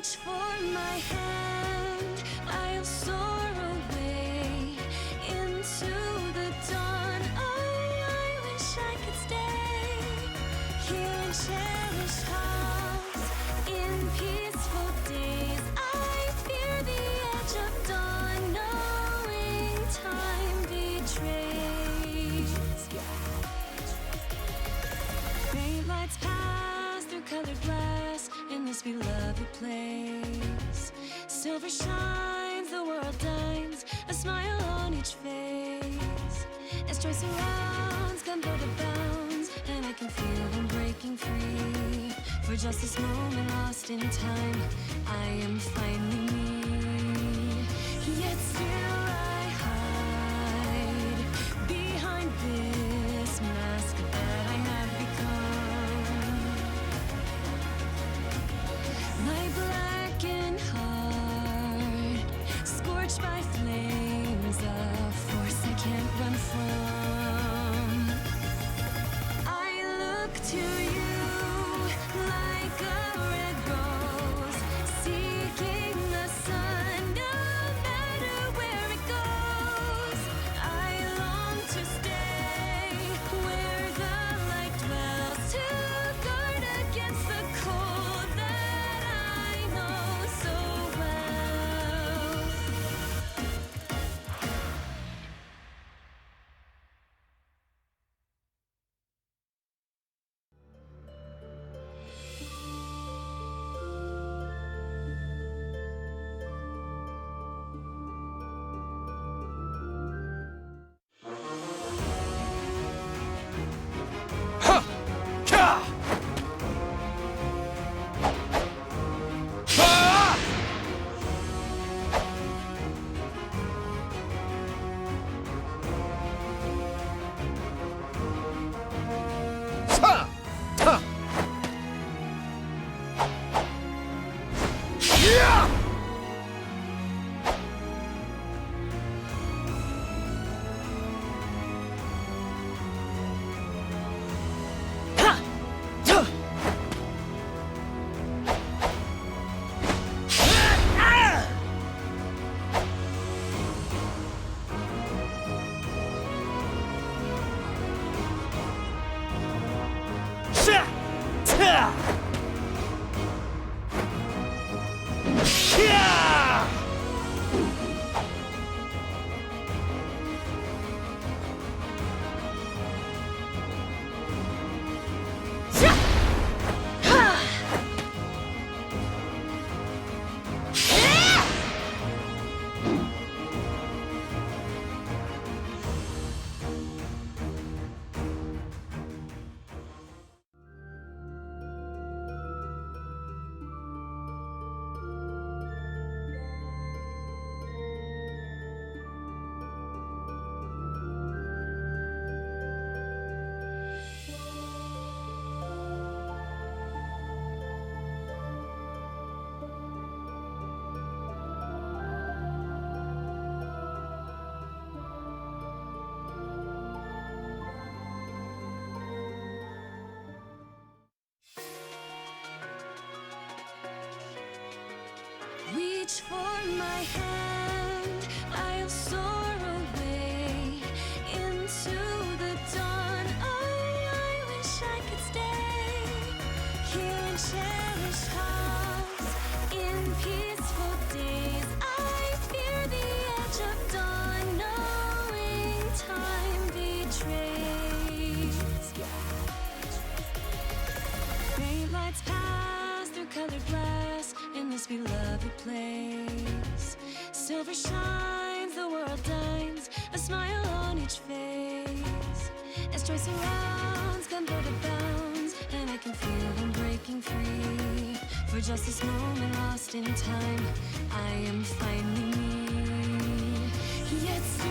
Reach for my hand, I'll soar away into the dawn. Oh, I wish I could stay here and cherish house in peaceful days. I fear the edge of dawn, knowing time betrays. Faint lights pass through colored glass in this beloved place. Silver shines, the world dines, a smile on each face. As joy surrounds, come go to bounds, and I can feel them breaking free. For just this moment lost in time, I am finally me. Yet still I hide behind this mask that I have become. My blackened heart, scorched by flames, a force I can't run from. I look to you like a red rose, seeking the sun, no matter where it goes. I long to stay where the light dwells, to guard against the cold that I know so well. Reach for my hand, I'll soar away into the dawn. Oh, I wish I could stay here and cherish house in peaceful days. I fear the edge of dawn, knowing time betrays. Faint lights pass through colored glass in this beloved place. Silver shines, the world dines, a smile on each face. As joy surrounds, come go to bounds, and I can feel them breaking free. For just this moment lost in time, I am finally me. Yet still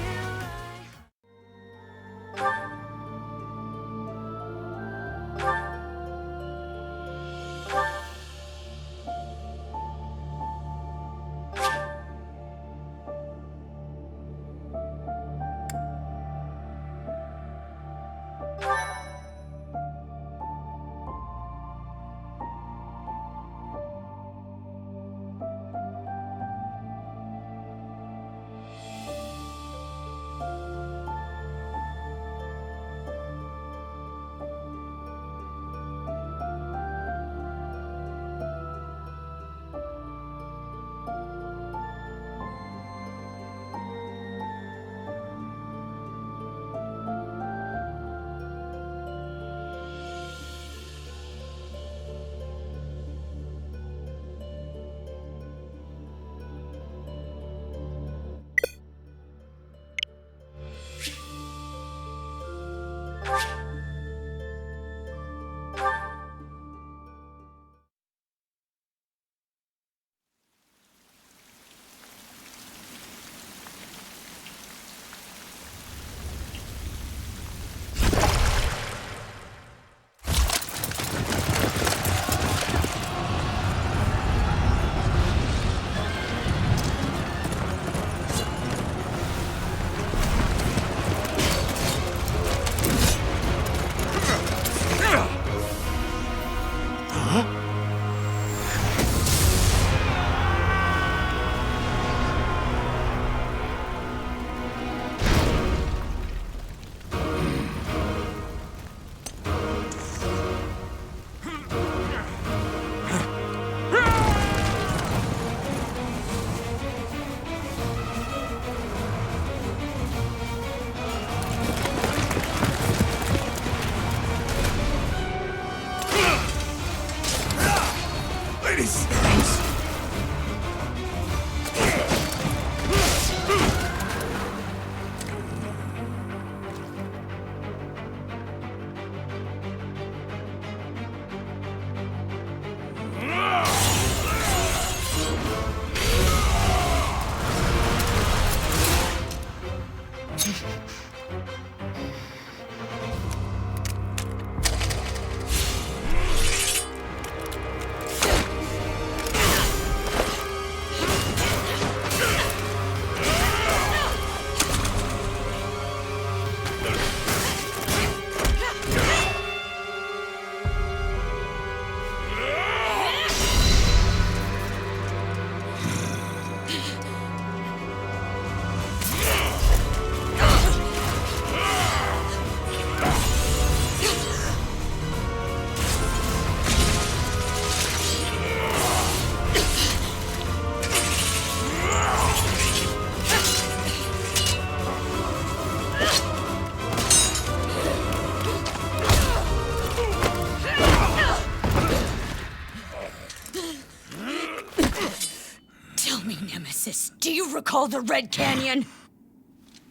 you recall the Red Canyon?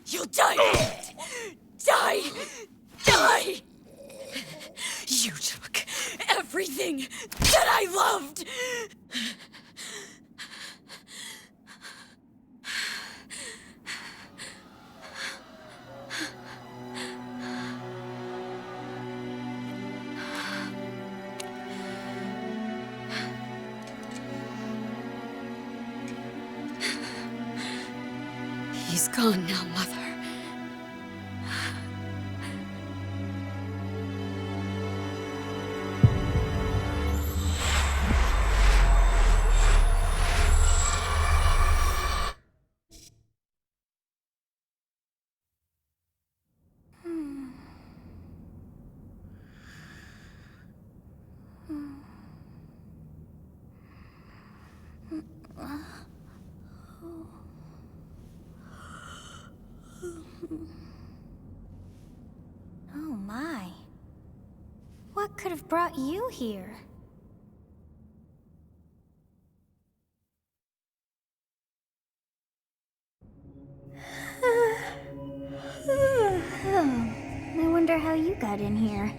You'll die in it. Die! Die! You took everything that I loved! He's gone now, Mother. Oh my. What could have brought you here? I wonder how you got in here.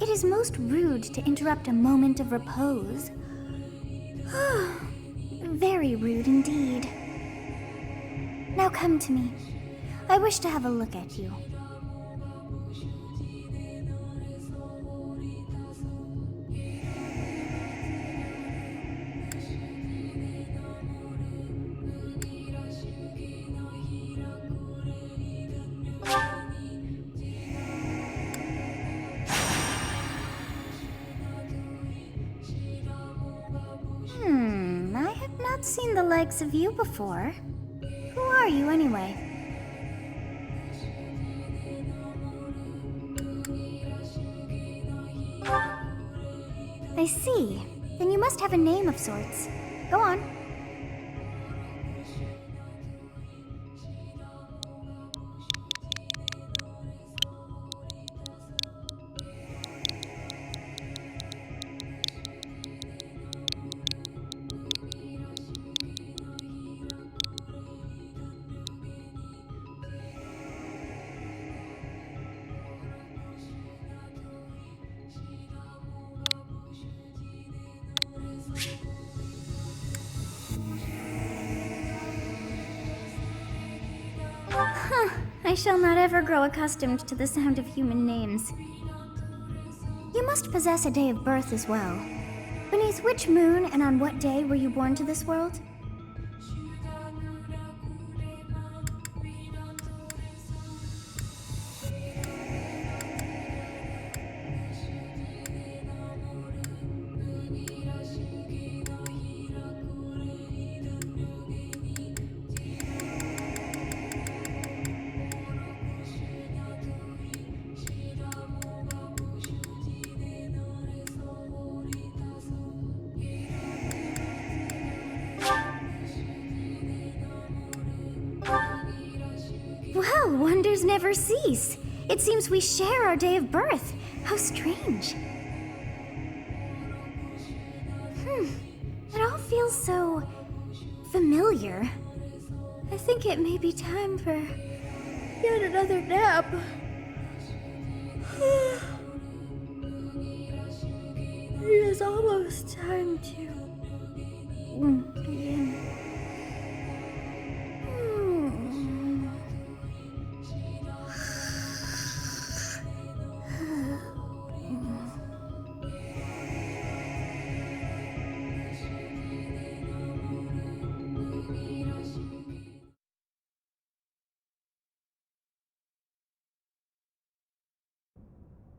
It is most rude to interrupt a moment of repose. Very rude indeed. Now come to me. I wish to have a look at you. I have not seen the likes of you before. Who are you anyway? I see. Then you must have a name of sorts. Go on. I shall not ever grow accustomed to the sound of human names. You must possess a day of birth as well. Beneath which moon and on what day were you born to this world? Well, wonders never cease. It seems we share our day of birth. How strange. It all feels so familiar. I think it may be time for yet another nap. It is almost time to begin.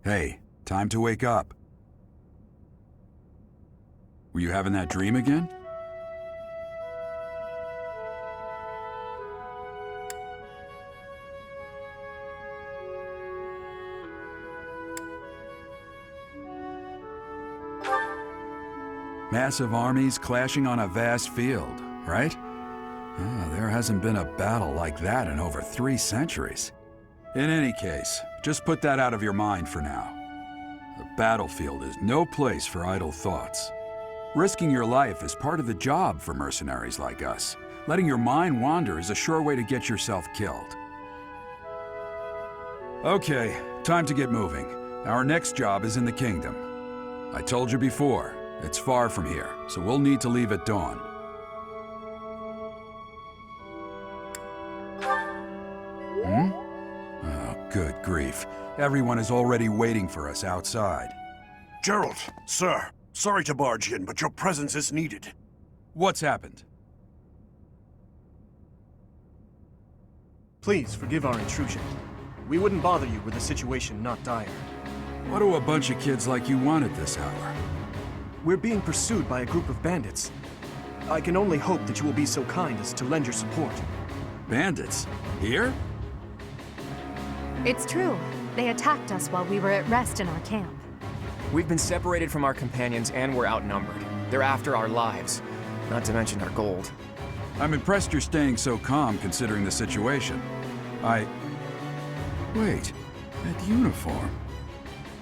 Hey, time to wake up. Were you having that dream again? Massive armies clashing on a vast field, right? There hasn't been a battle like that in over 3 centuries. In any case, just put that out of your mind for now. The battlefield is no place for idle thoughts. Risking your life is part of the job for mercenaries like us. Letting your mind wander is a sure way to get yourself killed. Okay, time to get moving. Our next job is in the kingdom. I told you before, it's far from here, so we'll need to leave at dawn. Oh, good grief. Everyone is already waiting for us outside. Gerald, sir, sorry to barge in, but your presence is needed. What's happened? Please forgive our intrusion. We wouldn't bother you were the situation not dire. What do a bunch of kids like you want at this hour? We're being pursued by a group of bandits. I can only hope that you will be so kind as to lend your support. Bandits? Here? It's true. They attacked us while we were at rest in our camp. We've been separated from our companions and we're outnumbered. They're after our lives, not to mention our gold. I'm impressed you're staying so calm considering the situation. Wait, that uniform.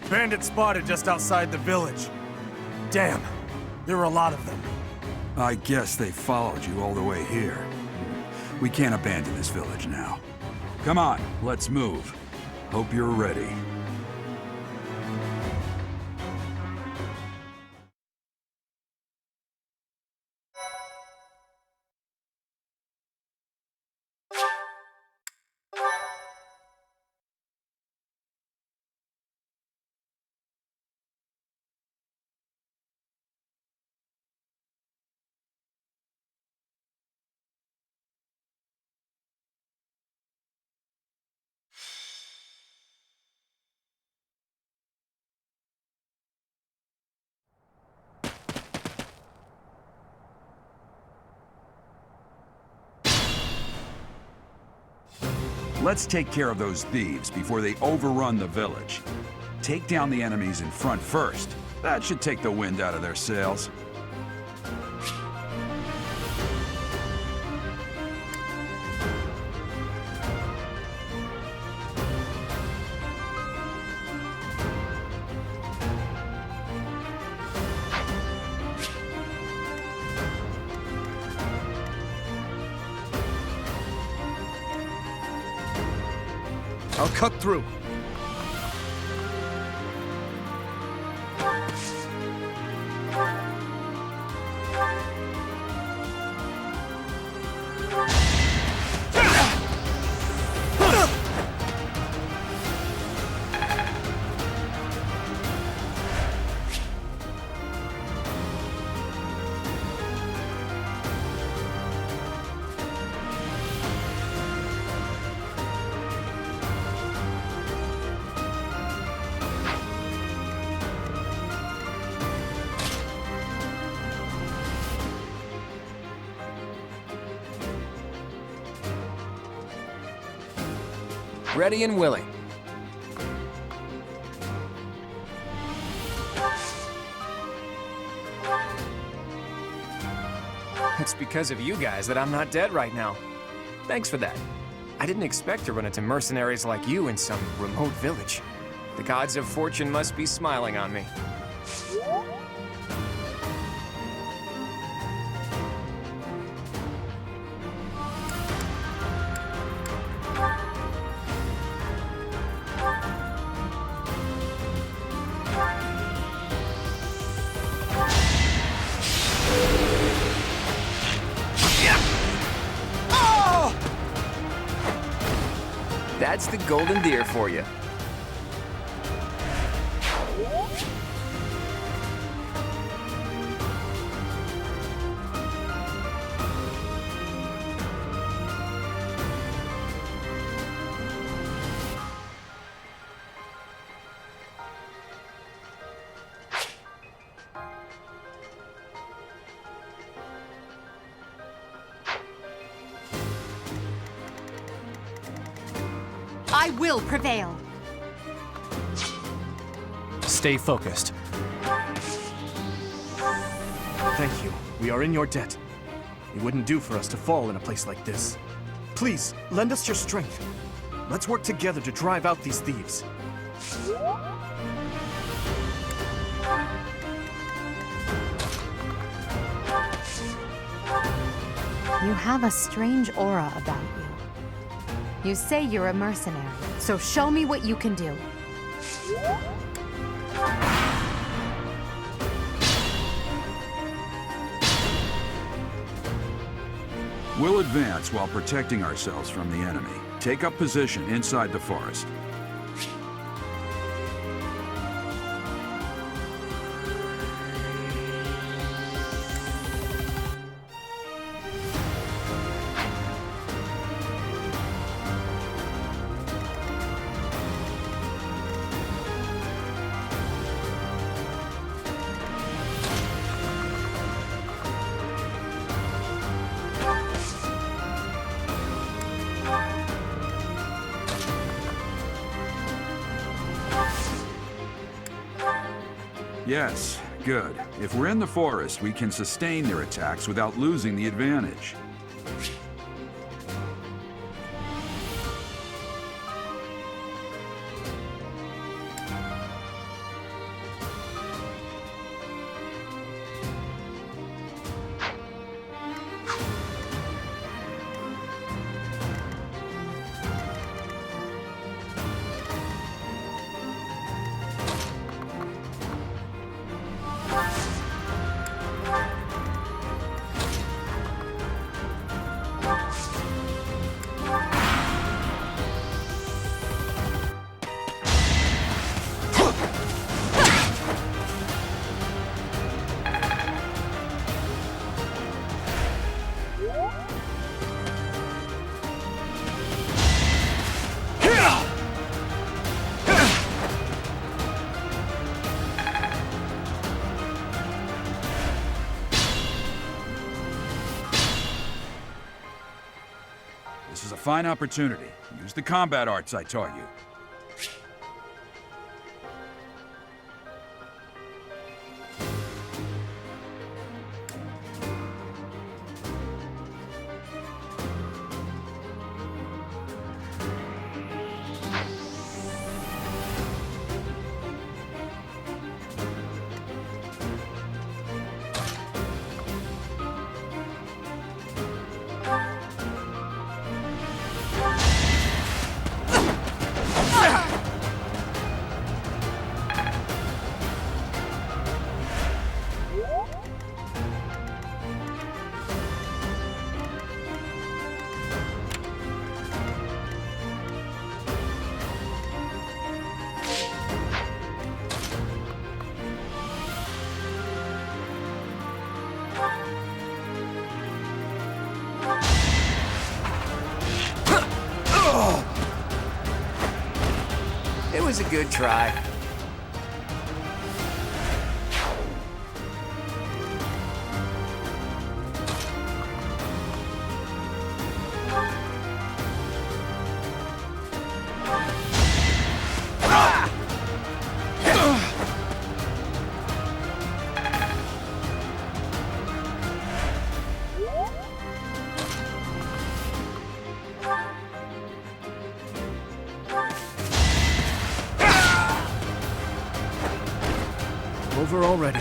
Bandits spotted just outside the village. Damn, there were a lot of them. I guess they followed you all the way here. We can't abandon this village now. Come on, let's move. Hope you're ready. Let's take care of those thieves before they overrun the village. Take down the enemies in front first. That should take the wind out of their sails. I'll cut through. Ready and willing. It's because of you guys that I'm not dead right now. Thanks for that. I didn't expect to run into mercenaries like you in some remote village. The gods of fortune must be smiling on me. That's the golden deer for you. I will prevail. Stay focused. Thank you. We are in your debt. It wouldn't do for us to fall in a place like this. Please, lend us your strength. Let's work together to drive out these thieves. You have a strange aura about you. You say you're a mercenary, so show me what you can do. We'll advance while protecting ourselves from the enemy. Take up position inside the forest. Yes, good. If we're in the forest, we can sustain their attacks without losing the advantage. This is a fine opportunity. Use the combat arts I taught you. It was a good try. Over already.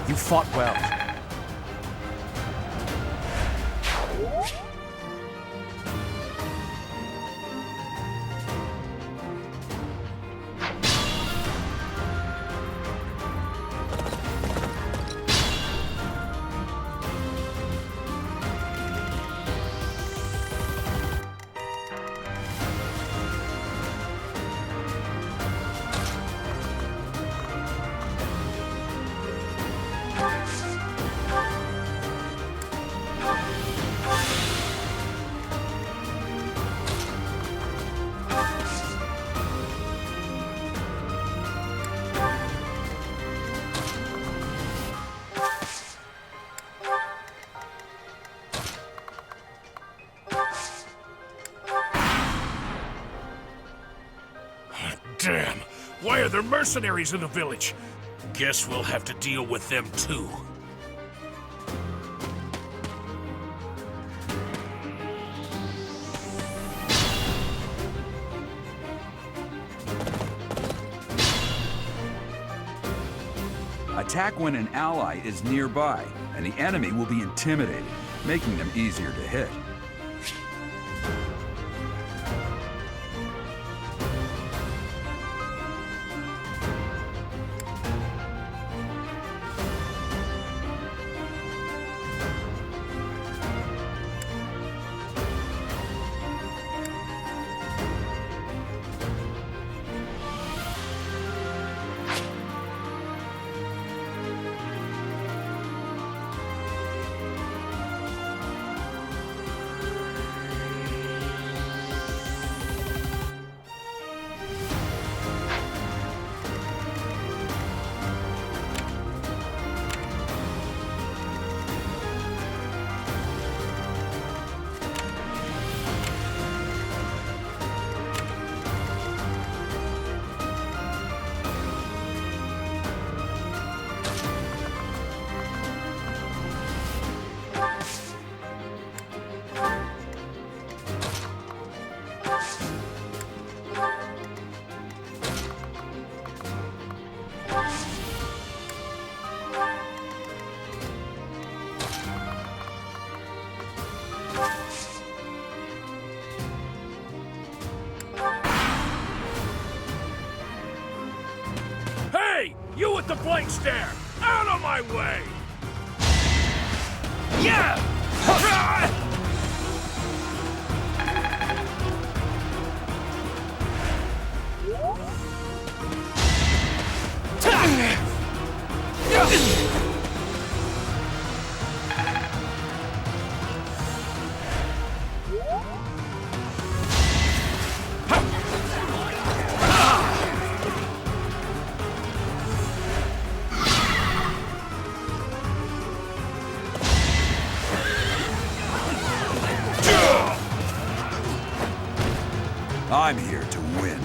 You fought well. Damn! Why are there mercenaries in the village? Guess we'll have to deal with them too. Attack when an ally is nearby, and the enemy will be intimidated, making them easier to hit. Hey! You with the blank stare! Out of my way! Yeah! I'm here to win.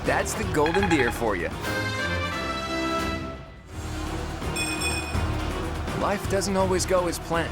That's the golden deer for you. Life doesn't always go as planned.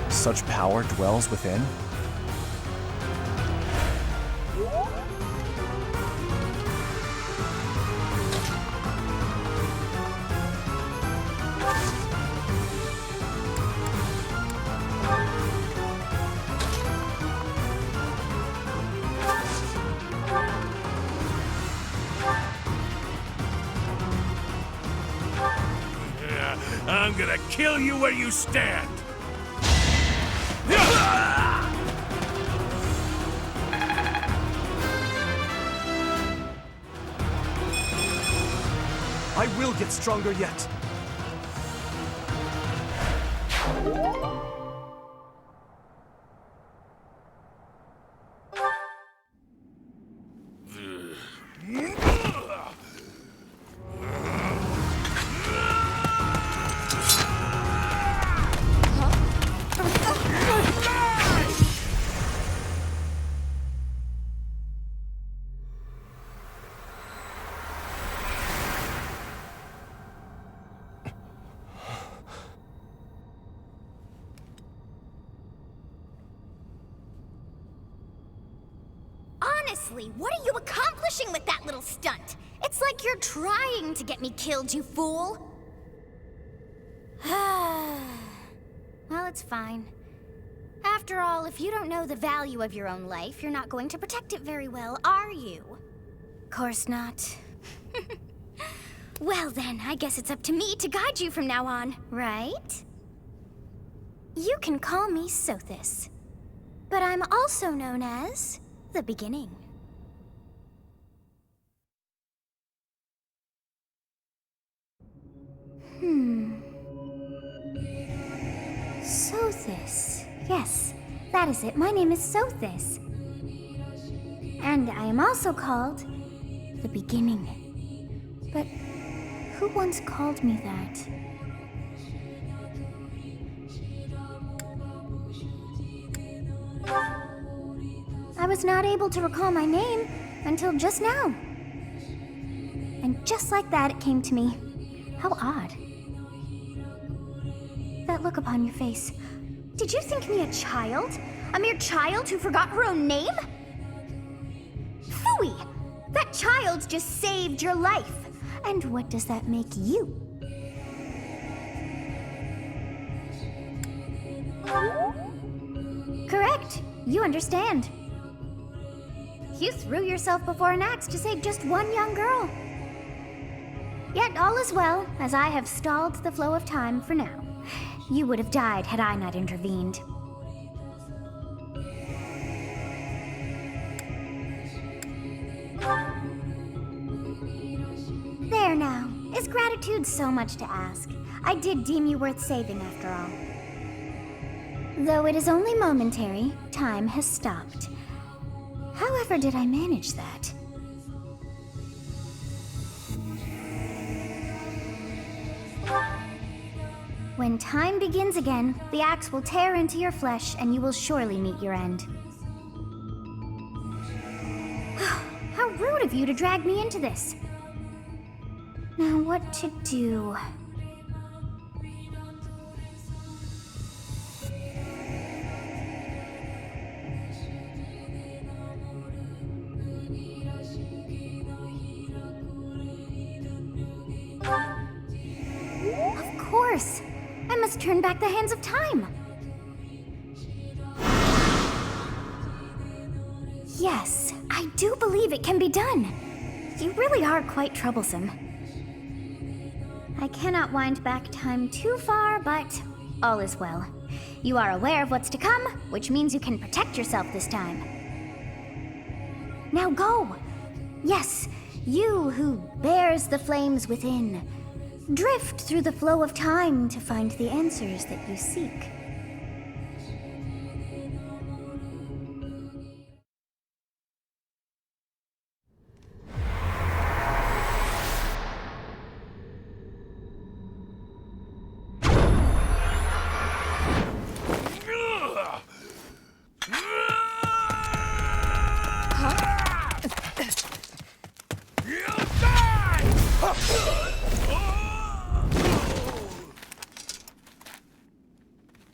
Such power dwells within? I'm gonna kill you where you stand! I will get stronger yet. Honestly, what are you accomplishing with that little stunt? It's like you're trying to get me killed, you fool. Well, it's fine. After all, if you don't know the value of your own life, you're not going to protect it very well, are you? Course not. Well then, I guess it's up to me to guide you from now on, right? You can call me Sothis, but I'm also known as the Beginning. Sothis. Yes, that is it. My name is Sothis. And I am also called the Beginning. But who once called me that? I was not able to recall my name until just now. And just like that, it came to me. How odd. That look upon your face. Did you think me a child? A mere child who forgot her own name? Phooey! That child just saved your life. And what does that make you? Correct. You understand. You threw yourself before an axe to save just one young girl. Yet all is well, as I have stalled the flow of time for now. You would have died had I not intervened. There now. Is gratitude so much to ask? I did deem you worth saving after all. Though it is only momentary, time has stopped. However did I manage that? When time begins again, the axe will tear into your flesh and you will surely meet your end. How rude of you to drag me into this. Now what to do? Of course! I must turn back the hands of time! Yes, I do believe it can be done. You really are quite troublesome. I cannot wind back time too far, but all is well. You are aware of what's to come, which means you can protect yourself this time. Now go! Yes, you who bears the flames within. Drift through the flow of time to find the answers that you seek.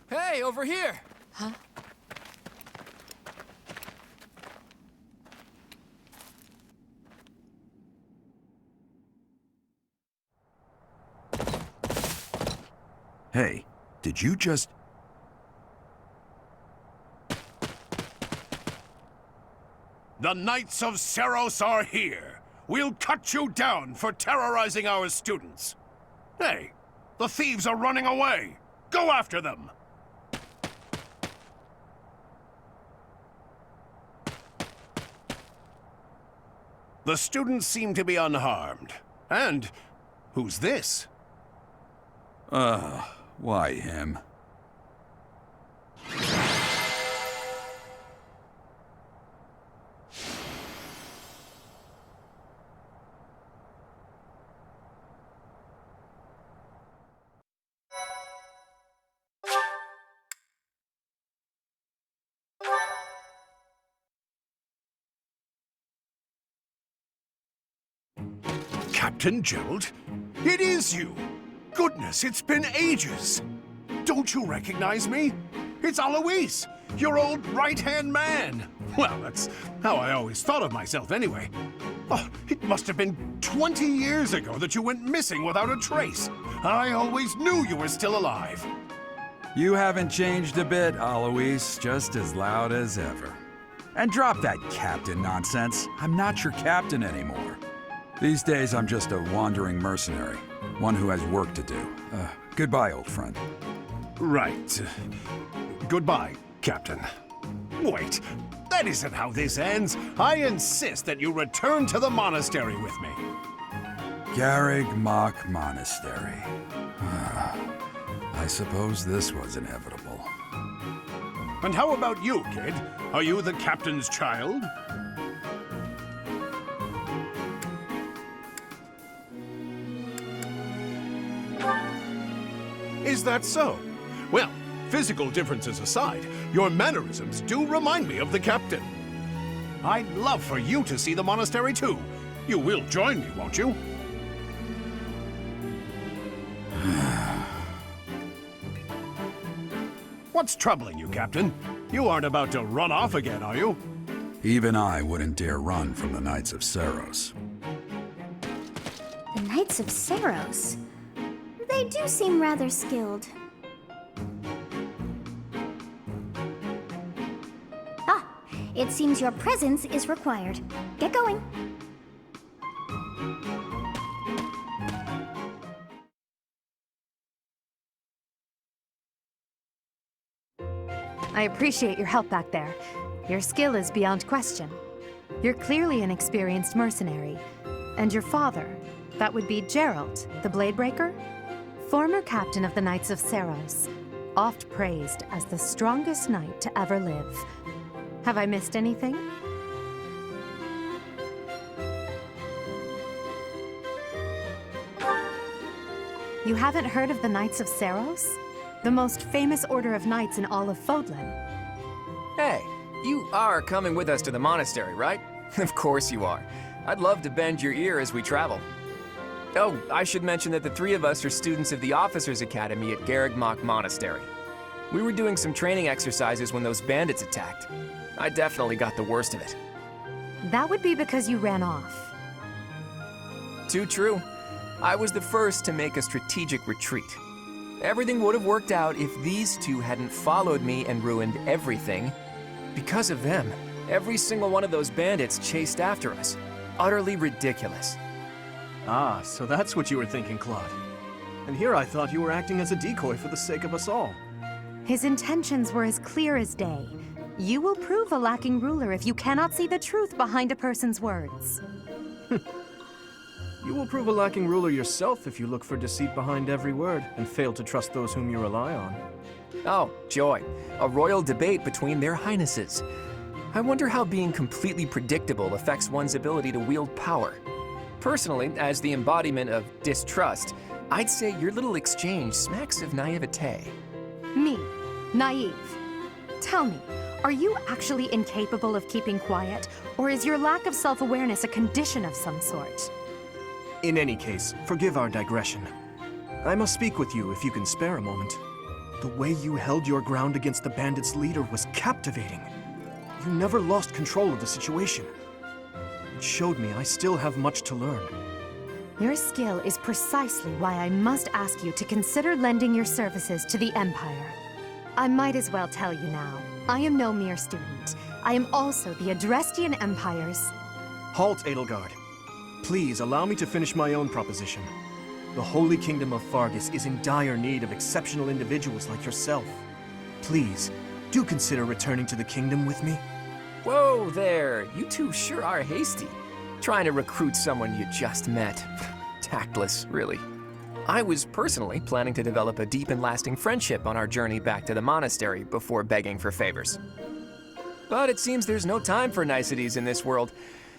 Hey, over here! Huh? Hey, did you just... The Knights of Seros are here. We'll cut you down for terrorizing our students. Hey, the thieves are running away. Go after them. The students seem to be unharmed. And who's this? Why him? Captain Gerald? It is you! Goodness, it's been ages! Don't you recognize me? It's Alois, your old right-hand man! Well, that's how I always thought of myself anyway. Oh, it must have been 20 years ago that you went missing without a trace. I always knew you were still alive. You haven't changed a bit, Alois, just as loud as ever. And drop that captain nonsense. I'm not your captain anymore. These days, I'm just a wandering mercenary. One who has work to do. Goodbye, old friend. Right. Goodbye, Captain. Wait, that isn't how this ends. I insist that you return to the monastery with me. Garreg Mach Monastery. I suppose this was inevitable. And how about you, kid? Are you the captain's child? Is that so? Well, physical differences aside, your mannerisms do remind me of the captain. I'd love for you to see the monastery too. You will join me, won't you? What's troubling you, Captain? You aren't about to run off again, are you? Even I wouldn't dare run from the Knights of Seros. The Knights of Seros. They do seem rather skilled. Ah, it seems your presence is required. Get going. I appreciate your help back there. Your skill is beyond question. You're clearly an experienced mercenary. And your father, that would be Gerald, the Bladebreaker? Former captain of the Knights of Seros, oft praised as the strongest knight to ever live. Have I missed anything? You haven't heard of the Knights of Seros? The most famous order of knights in all of Fodlan. Hey, you are coming with us to the monastery, right? Of course you are. I'd love to bend your ear as we travel. Oh, I should mention that the three of us are students of the Officers Academy at Garreg Mach Monastery. We were doing some training exercises when those bandits attacked. I definitely got the worst of it. That would be because you ran off. Too true. I was the first to make a strategic retreat. Everything would have worked out if these two hadn't followed me and ruined everything. Because of them, every single one of those bandits chased after us. Utterly ridiculous. Ah, so that's what you were thinking, Claude. And here I thought you were acting as a decoy for the sake of us all. His intentions were as clear as day. You will prove a lacking ruler if you cannot see the truth behind a person's words. You will prove a lacking ruler yourself if you look for deceit behind every word and fail to trust those whom you rely on. Oh, joy. A royal debate between their highnesses. I wonder how being completely predictable affects one's ability to wield power. Personally, as the embodiment of distrust, I'd say your little exchange smacks of naivete. Me, naive. Tell me, are you actually incapable of keeping quiet, or is your lack of self-awareness a condition of some sort? In any case, forgive our digression. I must speak with you if you can spare a moment. The way you held your ground against the bandits' leader was captivating. You never lost control of the situation. It showed me I still have much to learn. Your skill is precisely why I must ask you to consider lending your services to the Empire. I might as well tell you now, I am no mere student. I am also the Adrestian Empire's... Halt, Edelgard. Please allow me to finish my own proposition. The Holy Kingdom of Fargus is in dire need of exceptional individuals like yourself. Please, do consider returning to the kingdom with me. Whoa there, you two sure are hasty. Trying to recruit someone you just met. Tactless, really. I was personally planning to develop a deep and lasting friendship on our journey back to the monastery before begging for favors. But it seems there's no time for niceties in this world.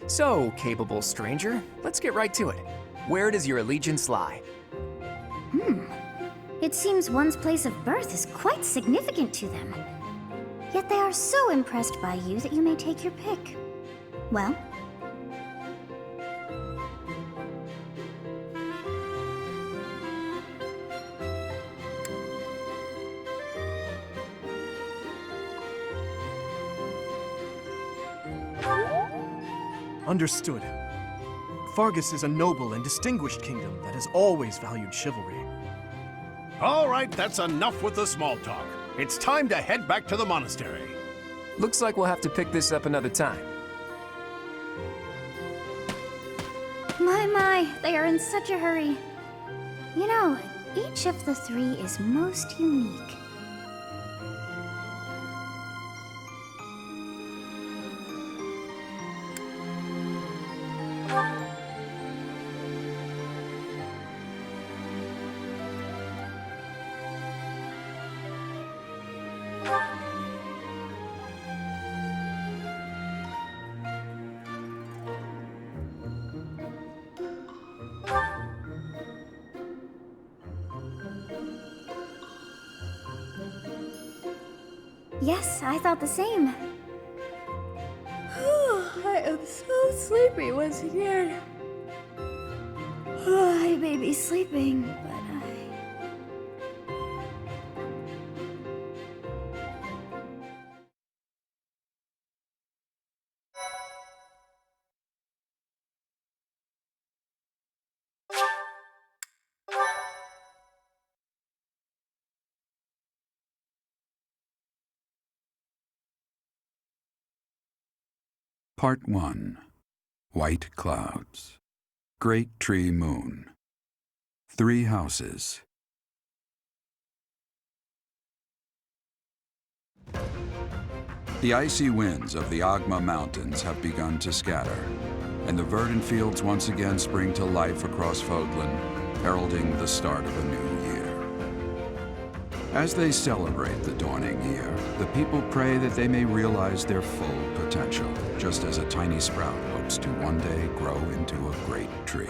So, capable stranger, let's get right to it. Where does your allegiance lie? It seems one's place of birth is quite significant to them. Yet they are so impressed by you that you may take your pick. Well? Understood. Fargus is a noble and distinguished kingdom that has always valued chivalry. All right, that's enough with the small talk. It's time to head back to the monastery. Looks like we'll have to pick this up another time. My, they are in such a hurry. You know, each of the three is most unique. Yes, I thought the same. I am so sleepy once again. I may be sleeping, but Part 1. White Clouds. Great Tree Moon. 3 houses. The icy winds of the Agma Mountains have begun to scatter, and the verdant fields once again spring to life across Fodlan, heralding the start of a new year. As they celebrate the dawning year, the people pray that they may realize their full potential, just as a tiny sprout hopes to one day grow into a great tree.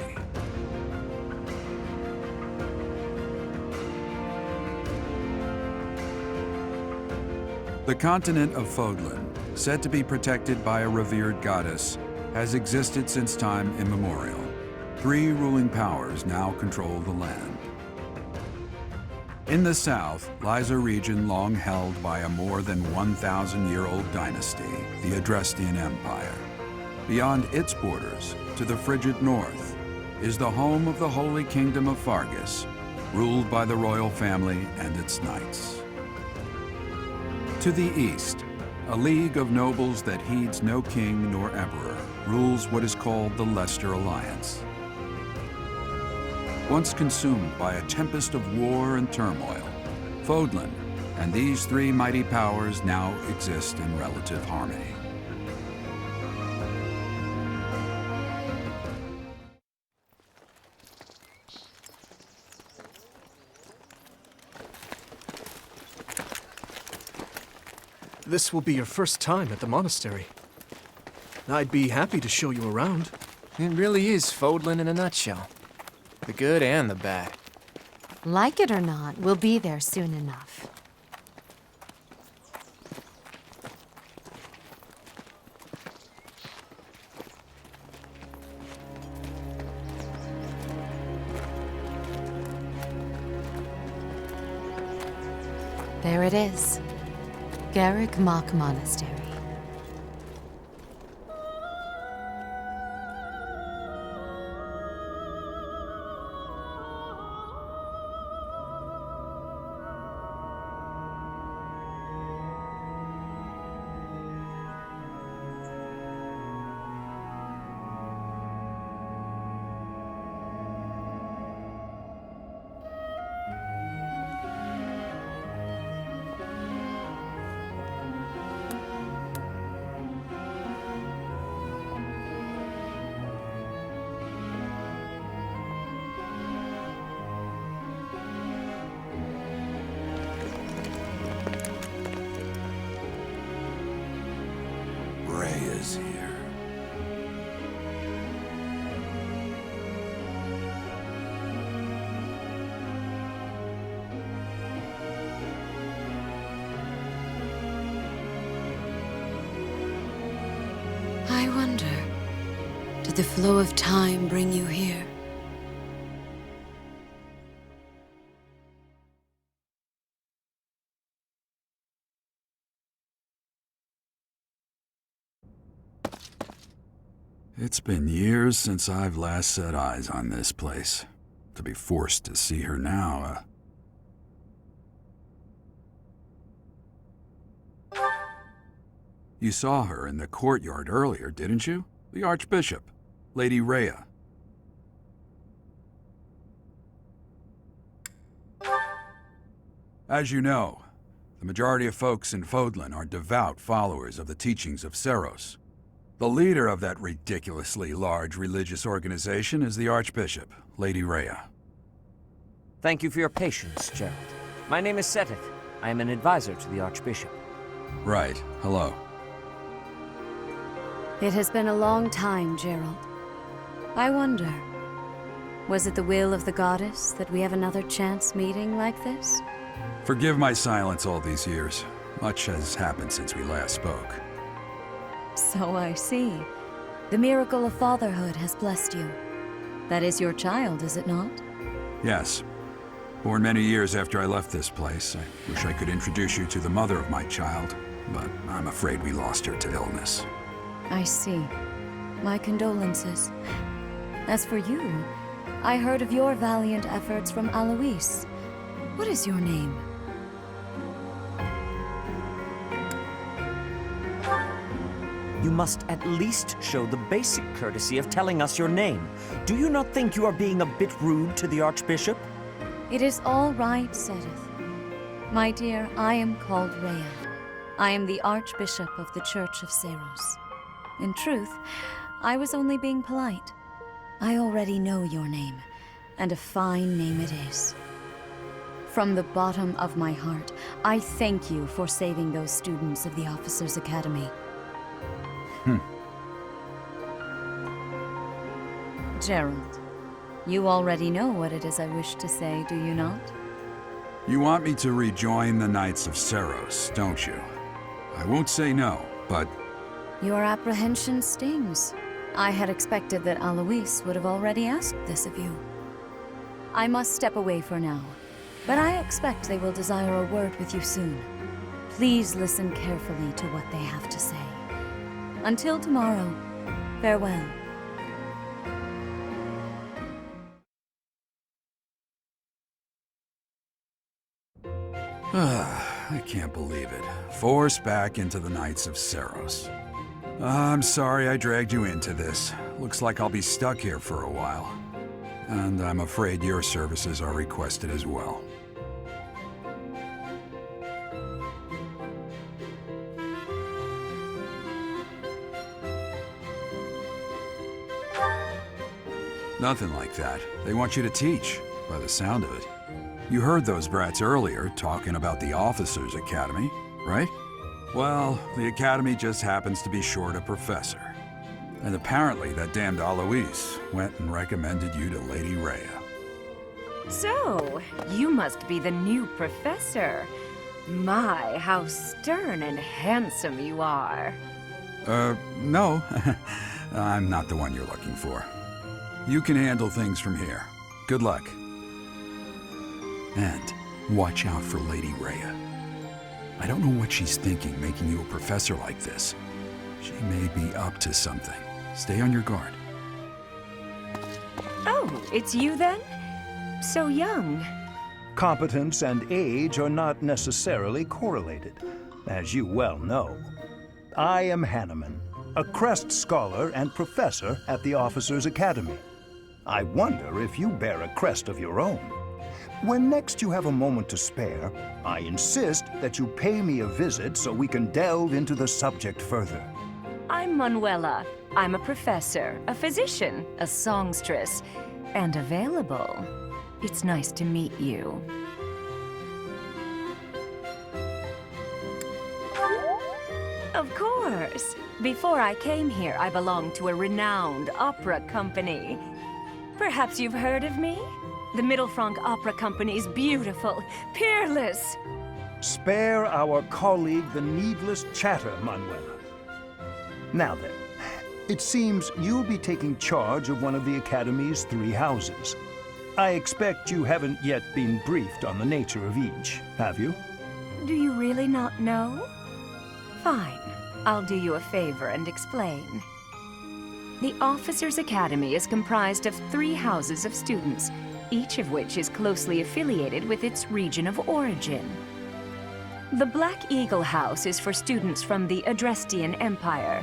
The continent of Fodlan, said to be protected by a revered goddess, has existed since time immemorial. 3 ruling powers now control the land. In the south lies a region long held by a more than 1,000-year-old dynasty, the Adrestian Empire. Beyond its borders, to the frigid north, is the home of the Holy Kingdom of Fargus, ruled by the royal family and its knights. To the east, a league of nobles that heeds no king nor emperor rules what is called the Leicester Alliance. Once consumed by a tempest of war and turmoil, Fodlan and these 3 mighty powers now exist in relative harmony. This will be your first time at the monastery. I'd be happy to show you around. It really is Fodlan in a nutshell. The good and the bad. Like it or not, we'll be there soon enough. There it is. Garrick Mach Monastery. Is here. I wonder, did the flow of time bring you here? It's been years since I've last set eyes on this place. To be forced to see her now, You saw her in the courtyard earlier, didn't you? The Archbishop, Lady Rhea. As you know, the majority of folks in Fodlan are devout followers of the teachings of Seros. The leader of that ridiculously large religious organization is the Archbishop, Lady Rhea. Thank you for your patience, Gerald. My name is Seteth. I am an advisor to the Archbishop. Right. Hello. It has been a long time, Gerald. I wonder, was it the will of the goddess that we have another chance meeting like this? Forgive my silence all these years. Much has happened since we last spoke. So I see. The miracle of fatherhood has blessed you. That is your child, is it not? Yes. Born many years after I left this place. I wish I could introduce you to the mother of my child, but I'm afraid we lost her to illness. I see. My condolences. As for you, I heard of your valiant efforts from Alois. What is your name? You must at least show the basic courtesy of telling us your name. Do you not think you are being a bit rude to the Archbishop? It is all right, Seteth. My dear, I am called Rhea. I am the Archbishop of the Church of Seros. In truth, I was only being polite. I already know your name, and a fine name it is. From the bottom of my heart, I thank you for saving those students of the Officers' Academy. Gerald, you already know what it is I wish to say, do you not? You want me to rejoin the Knights of Seros, don't you? I won't say no, but... Your apprehension stings. I had expected that Alois would have already asked this of you. I must step away for now, but I expect they will desire a word with you soon. Please listen carefully to what they have to say. Until tomorrow, farewell. I can't believe it. Forced back into the Knights of Seros. I'm sorry I dragged you into this. Looks like I'll be stuck here for a while. And I'm afraid your services are requested as well. Nothing like that. They want you to teach, by the sound of it. You heard those brats earlier talking about the Officers' Academy, right? Well, the Academy just happens to be short a professor. And apparently that damned Alois went and recommended you to Lady Rhea. So, you must be the new professor. My, how stern and handsome you are. No. I'm not the one you're looking for. You can handle things from here. Good luck. And watch out for Lady Rhea. I don't know what she's thinking making you a professor like this. She may be up to something. Stay on your guard. Oh, it's you then? So young. Competence and age are not necessarily correlated, as you well know. I am Hanneman, a Crest Scholar and Professor at the Officers' Academy. I wonder if you bear a crest of your own. When next you have a moment to spare, I insist that you pay me a visit so we can delve into the subject further. I'm Manuela. I'm a professor, a physician, a songstress, and available. It's nice to meet you. Of course. Before I came here, I belonged to a renowned opera company. Perhaps you've heard of me? The Middlefranc Opera Company's beautiful, peerless. Spare our colleague the needless chatter, Manuela. Now then, it seems you'll be taking charge of one of the Academy's 3 houses. I expect you haven't yet been briefed on the nature of each, have you? Do you really not know? Fine. I'll do you a favor and explain. The Officers' Academy is comprised of 3 houses of students, each of which is closely affiliated with its region of origin. The Black Eagle House is for students from the Adrestian Empire.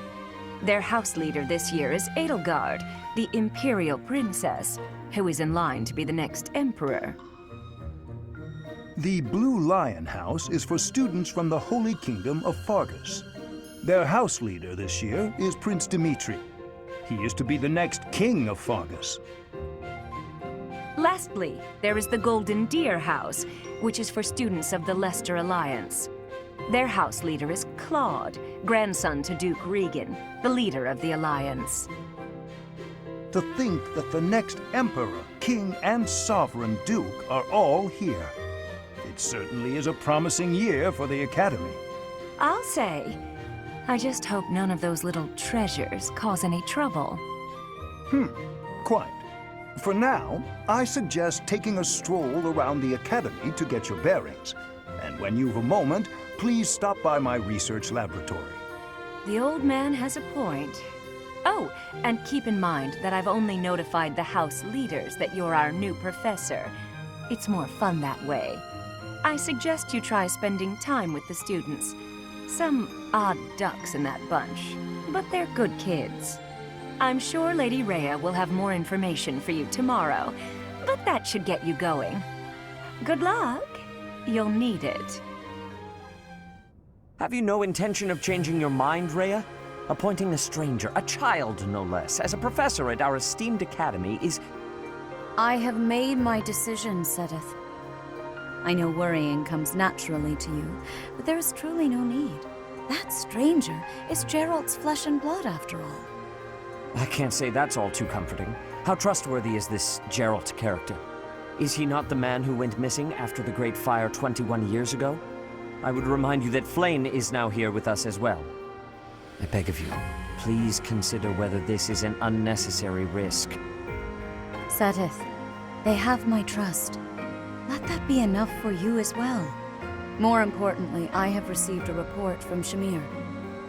Their house leader this year is Edelgard, the Imperial Princess, who is in line to be the next Emperor. The Blue Lion House is for students from the Holy Kingdom of Fargus. Their house leader this year is Prince Dimitri. He is to be the next king of Fargus. Lastly, there is the Golden Deer House, which is for students of the Leicester Alliance. Their house leader is Claude, grandson to Duke Regan, the leader of the Alliance. To think that the next emperor, king, and sovereign duke are all here. It certainly is a promising year for the Academy. I'll say, I just hope none of those little treasures cause any trouble. Quite. For now, I suggest taking a stroll around the Academy to get your bearings. And when you've a moment, please stop by my research laboratory. The old man has a point. Oh, and keep in mind that I've only notified the house leaders that you're our new professor. It's more fun that way. I suggest you try spending time with the students. Some odd ducks in that bunch, but they're good kids. I'm sure Lady Rhea will have more information for you tomorrow, but that should get you going. Good luck. You'll need it. Have you no intention of changing your mind, Rhea? Appointing a stranger, a child no less, as a professor at our esteemed academy is... I have made my decision, Sedith. I know worrying comes naturally to you, but there is truly no need. That stranger is Gerald's flesh and blood, after all. I can't say that's all too comforting. How trustworthy is this Gerald character? Is he not the man who went missing after the Great Fire 21 years ago? I would remind you that Flane is now here with us as well. I beg of you, please consider whether this is an unnecessary risk. Sedith, they have my trust. Let that be enough for you as well. More importantly, I have received a report from Shamir.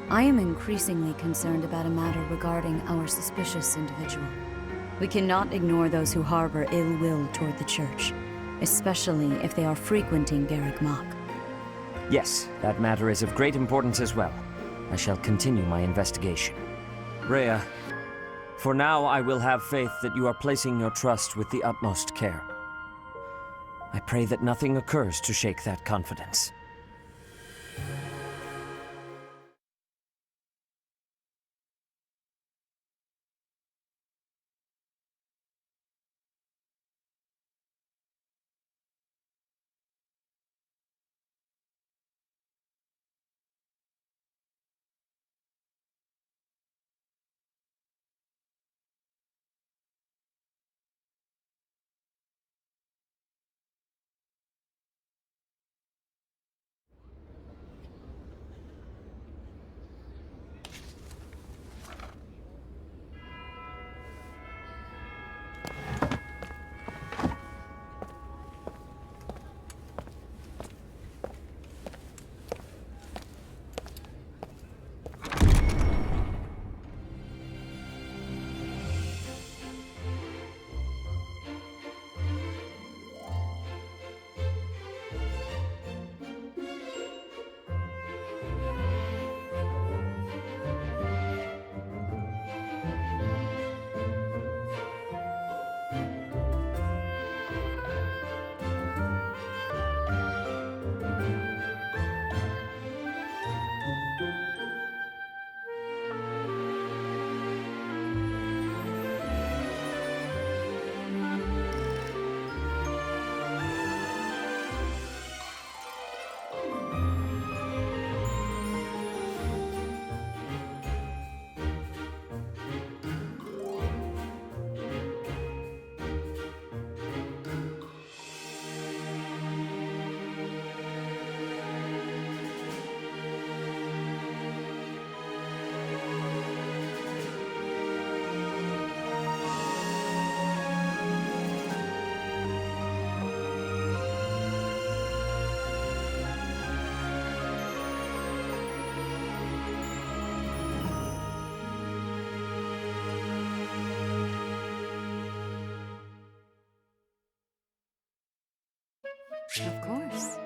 I am increasingly concerned about a matter regarding our suspicious individual. We cannot ignore those who harbor ill will toward the Church, especially if they are frequenting Garrick Mach. Yes, that matter is of great importance as well. I shall continue my investigation. Rhea, for now I will have faith that you are placing your trust with the utmost care. I pray that nothing occurs to shake that confidence. Of course.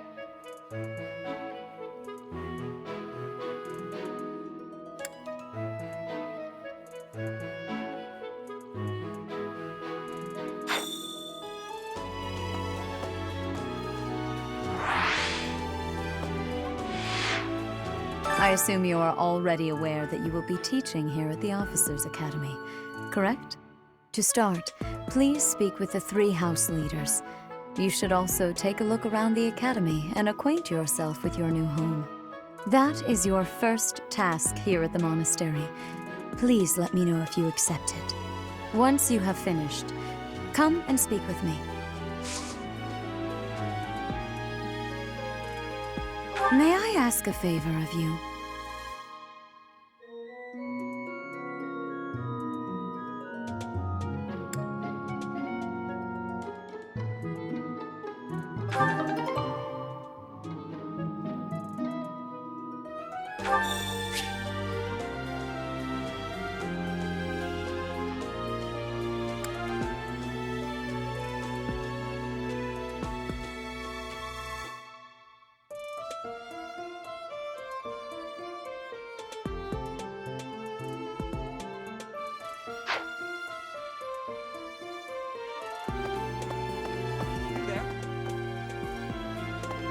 I assume you are already aware that you will be teaching here at the Officers' Academy, correct? To start, please speak with the 3 house leaders. You should also take a look around the academy and acquaint yourself with your new home. That is your first task here at the monastery. Please let me know if you accept it. Once you have finished, come and speak with me. May I ask a favor of you?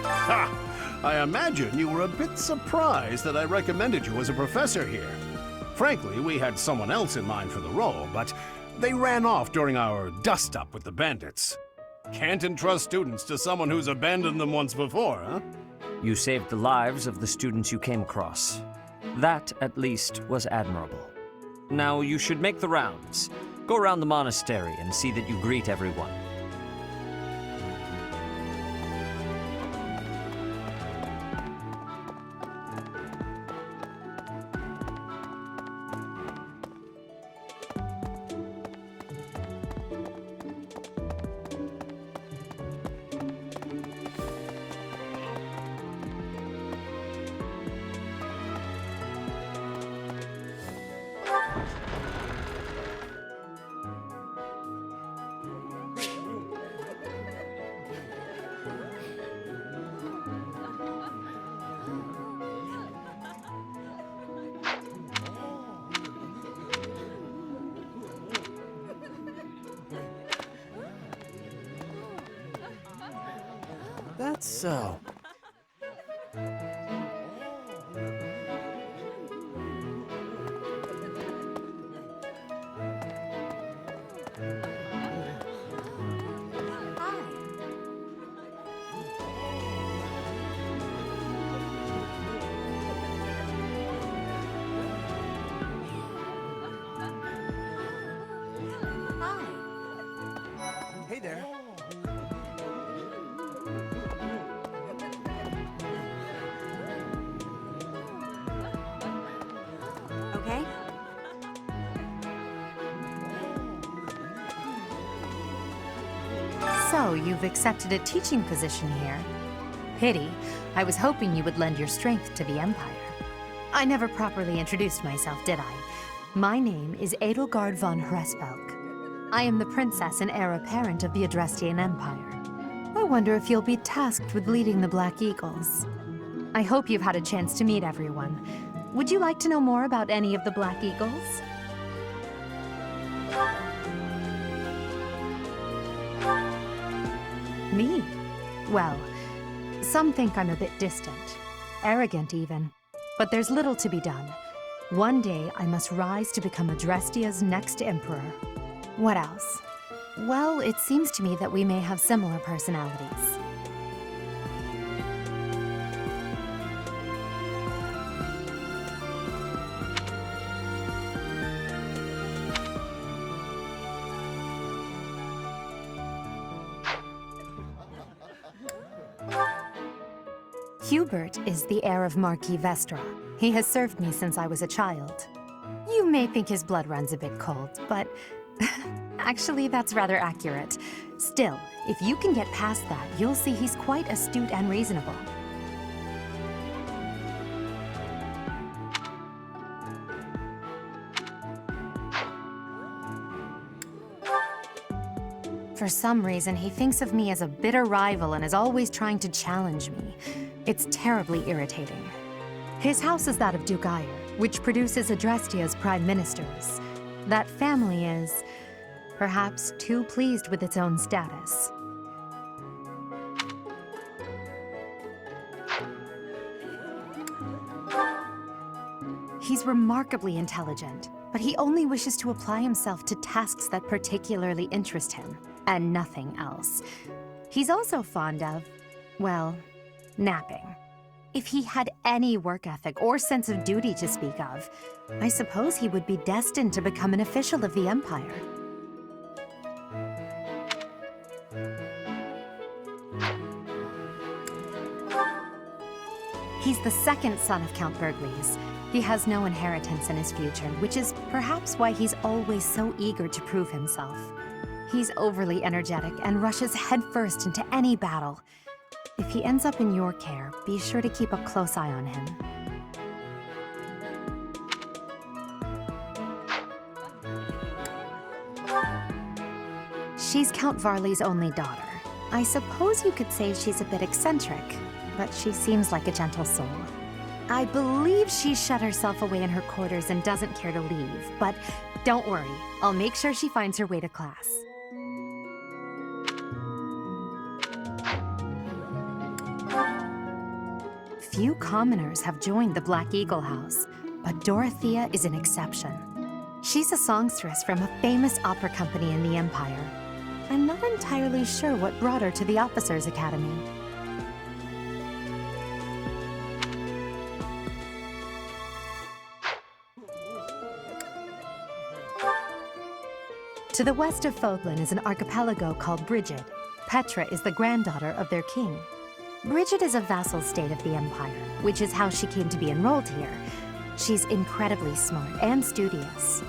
Ha! I imagine you were a bit surprised that I recommended you as a professor here. Frankly, we had someone else in mind for the role, but they ran off during our dust-up with the bandits. Can't entrust students to someone who's abandoned them once before, huh? You saved the lives of the students you came across. That, at least, was admirable. Now you should make the rounds. Go around the monastery and see that you greet everyone. That's so. Hey there. Okay? So, you've accepted a teaching position here. Pity. I was hoping you would lend your strength to the Empire. I never properly introduced myself, did I? My name is Edelgard von Hresvelk. I am the princess and heir apparent of the Adrestian Empire. I wonder if you'll be tasked with leading the Black Eagles. I hope you've had a chance to meet everyone. Would you like to know more about any of the Black Eagles? Me? Well, some think I'm a bit distant, arrogant even. But there's little to be done. One day I must rise to become Adrestia's next emperor. What else? Well, it seems to me that we may have similar personalities. Hubert is the heir of Marquis Vestra. He has served me since I was a child. You may think his blood runs a bit cold, but actually that's rather accurate. Still, if you can get past that, you'll see he's quite astute and reasonable. For some reason, he thinks of me as a bitter rival and is always trying to challenge me. It's terribly irritating. His house is that of Duke Ire, which produces Adrestia's prime ministers. That family is, perhaps, too pleased with its own status. He's remarkably intelligent, but he only wishes to apply himself to tasks that particularly interest him, and nothing else. He's also fond of, well, napping. If he had any work ethic or sense of duty to speak of, I suppose he would be destined to become an official of the Empire. He's the second son of Count Burgleys. He has no inheritance in his future, which is perhaps why he's always so eager to prove himself. He's overly energetic and rushes headfirst into any battle. If he ends up in your care, be sure to keep a close eye on him. She's Count Varley's only daughter. I suppose you could say she's a bit eccentric, but she seems like a gentle soul. I believe she shut herself away in her quarters and doesn't care to leave, but don't worry, I'll make sure she finds her way to class. Few commoners have joined the Black Eagle House, but Dorothea is an exception. She's a songstress from a famous opera company in the Empire. I'm not entirely sure what brought her to the Officers' Academy. To the west of Fodlan is an archipelago called Brigid. Petra is the granddaughter of their king. Brigid is a vassal state of the Empire, which is how she came to be enrolled here. She's incredibly smart and studious.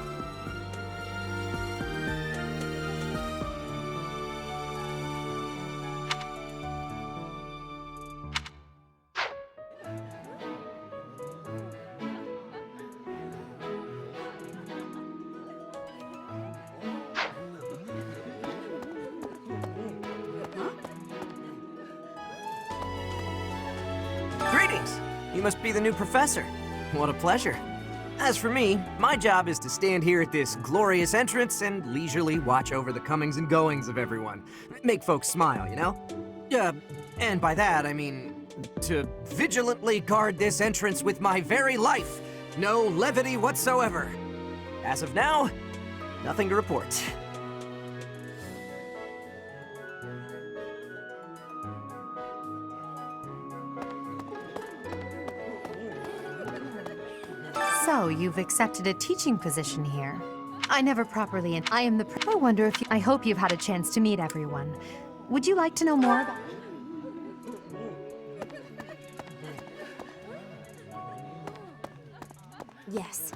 Greetings! You must be the new professor. What a pleasure. As for me, my job is to stand here at this glorious entrance and leisurely watch over the comings and goings of everyone. Make folks smile, you know? And by that, I mean to vigilantly guard this entrance with my very life. No levity whatsoever. As of now, nothing to report. So, you've accepted a teaching position here. I never properly I am the I wonder if I hope you've had a chance to meet everyone. Would you like to know more about... Yes.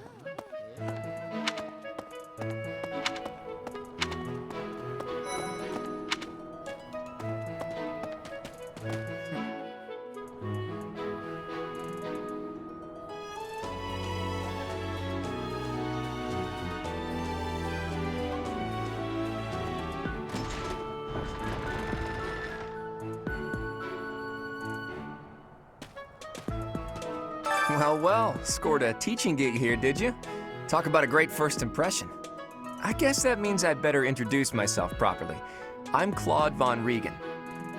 Well, scored a teaching gig here, did you? Talk about a great first impression. I guess that means I'd better introduce myself properly. I'm Claude von Regan.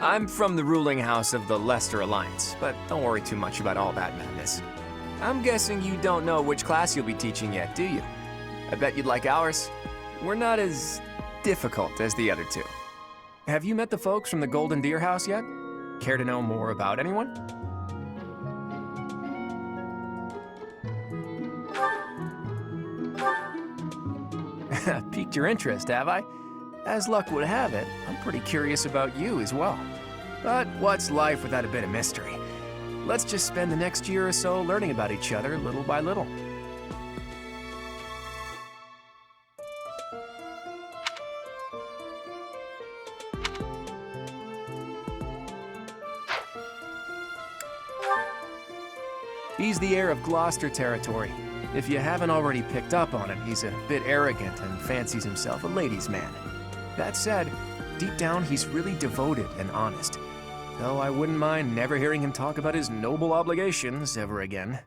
I'm from the ruling house of the Leicester Alliance, but don't worry too much about all that madness. I'm guessing you don't know which class you'll be teaching yet, do you? I bet you'd like ours. We're not as difficult as the other two. Have you met the folks from the Golden Deer House yet? Care to know more about anyone? Piqued your interest, have I? As luck would have it, I'm pretty curious about you as well. But what's life without a bit of mystery? Let's just spend the next year or so learning about each other little by little. He's the heir of Gloucester territory. If you haven't already picked up on it, he's a bit arrogant and fancies himself a ladies' man. That said, deep down he's really devoted and honest, though I wouldn't mind never hearing him talk about his noble obligations ever again.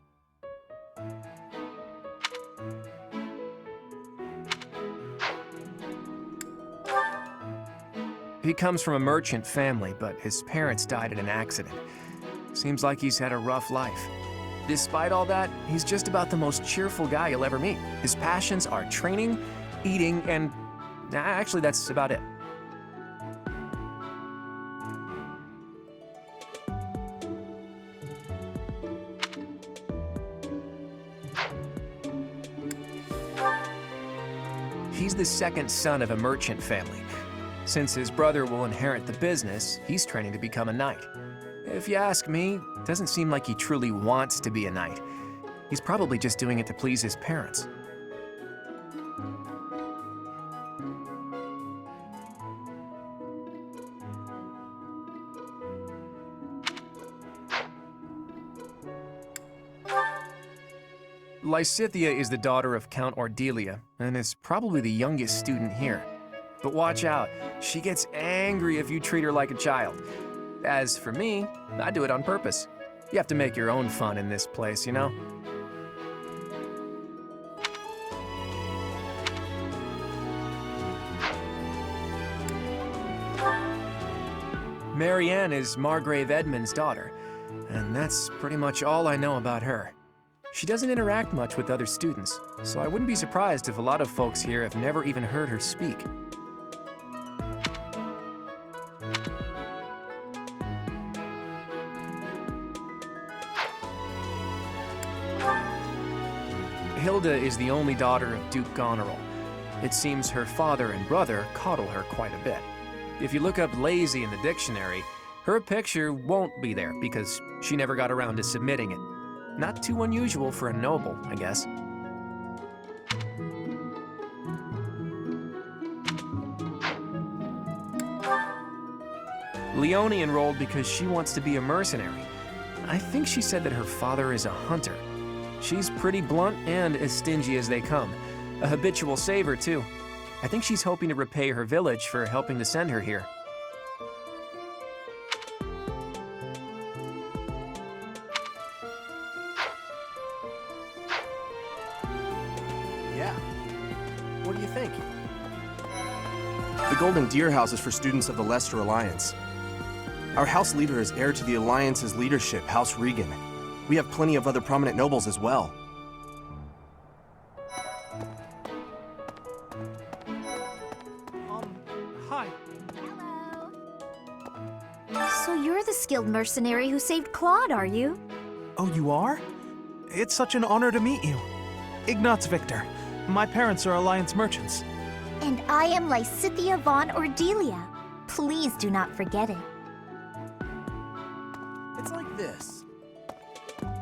He comes from a merchant family, but his parents died in an accident. Seems like he's had a rough life. Despite all that, he's just about the most cheerful guy you'll ever meet. His passions are training, eating, and actually, that's about it. He's the second son of a merchant family. Since his brother will inherit the business, he's training to become a knight. If you ask me, it doesn't seem like he truly wants to be a knight. He's probably just doing it to please his parents. Lysithea is the daughter of Count Ordelia, and is probably the youngest student here. But watch out, she gets angry if you treat her like a child. As for me, I do it on purpose. You have to make your own fun in this place, you know? Marianne is Margrave Edmund's daughter, and that's pretty much all I know about her. She doesn't interact much with other students, so I wouldn't be surprised if a lot of folks here have never even heard her speak. Hilda is the only daughter of Duke Goneril. It seems her father and brother coddle her quite a bit. If you look up lazy in the dictionary, her picture won't be there because she never got around to submitting it. Not too unusual for a noble, I guess. Leone enrolled because she wants to be a mercenary. I think she said that her father is a hunter. She's pretty blunt and as stingy as they come. A habitual saver, too. I think she's hoping to repay her village for helping to send her here. Yeah. What do you think? The Golden Deer House is for students of the Leicester Alliance. Our house leader is heir to the Alliance's leadership, House Regan. We have plenty of other prominent nobles as well. Hi. So you're the skilled mercenary who saved Claude, are you? Oh, you are? It's such an honor to meet you. Ignatz Victor. My parents are Alliance merchants. And I am Lysithea von Ordelia. Please do not forget it. It's like this.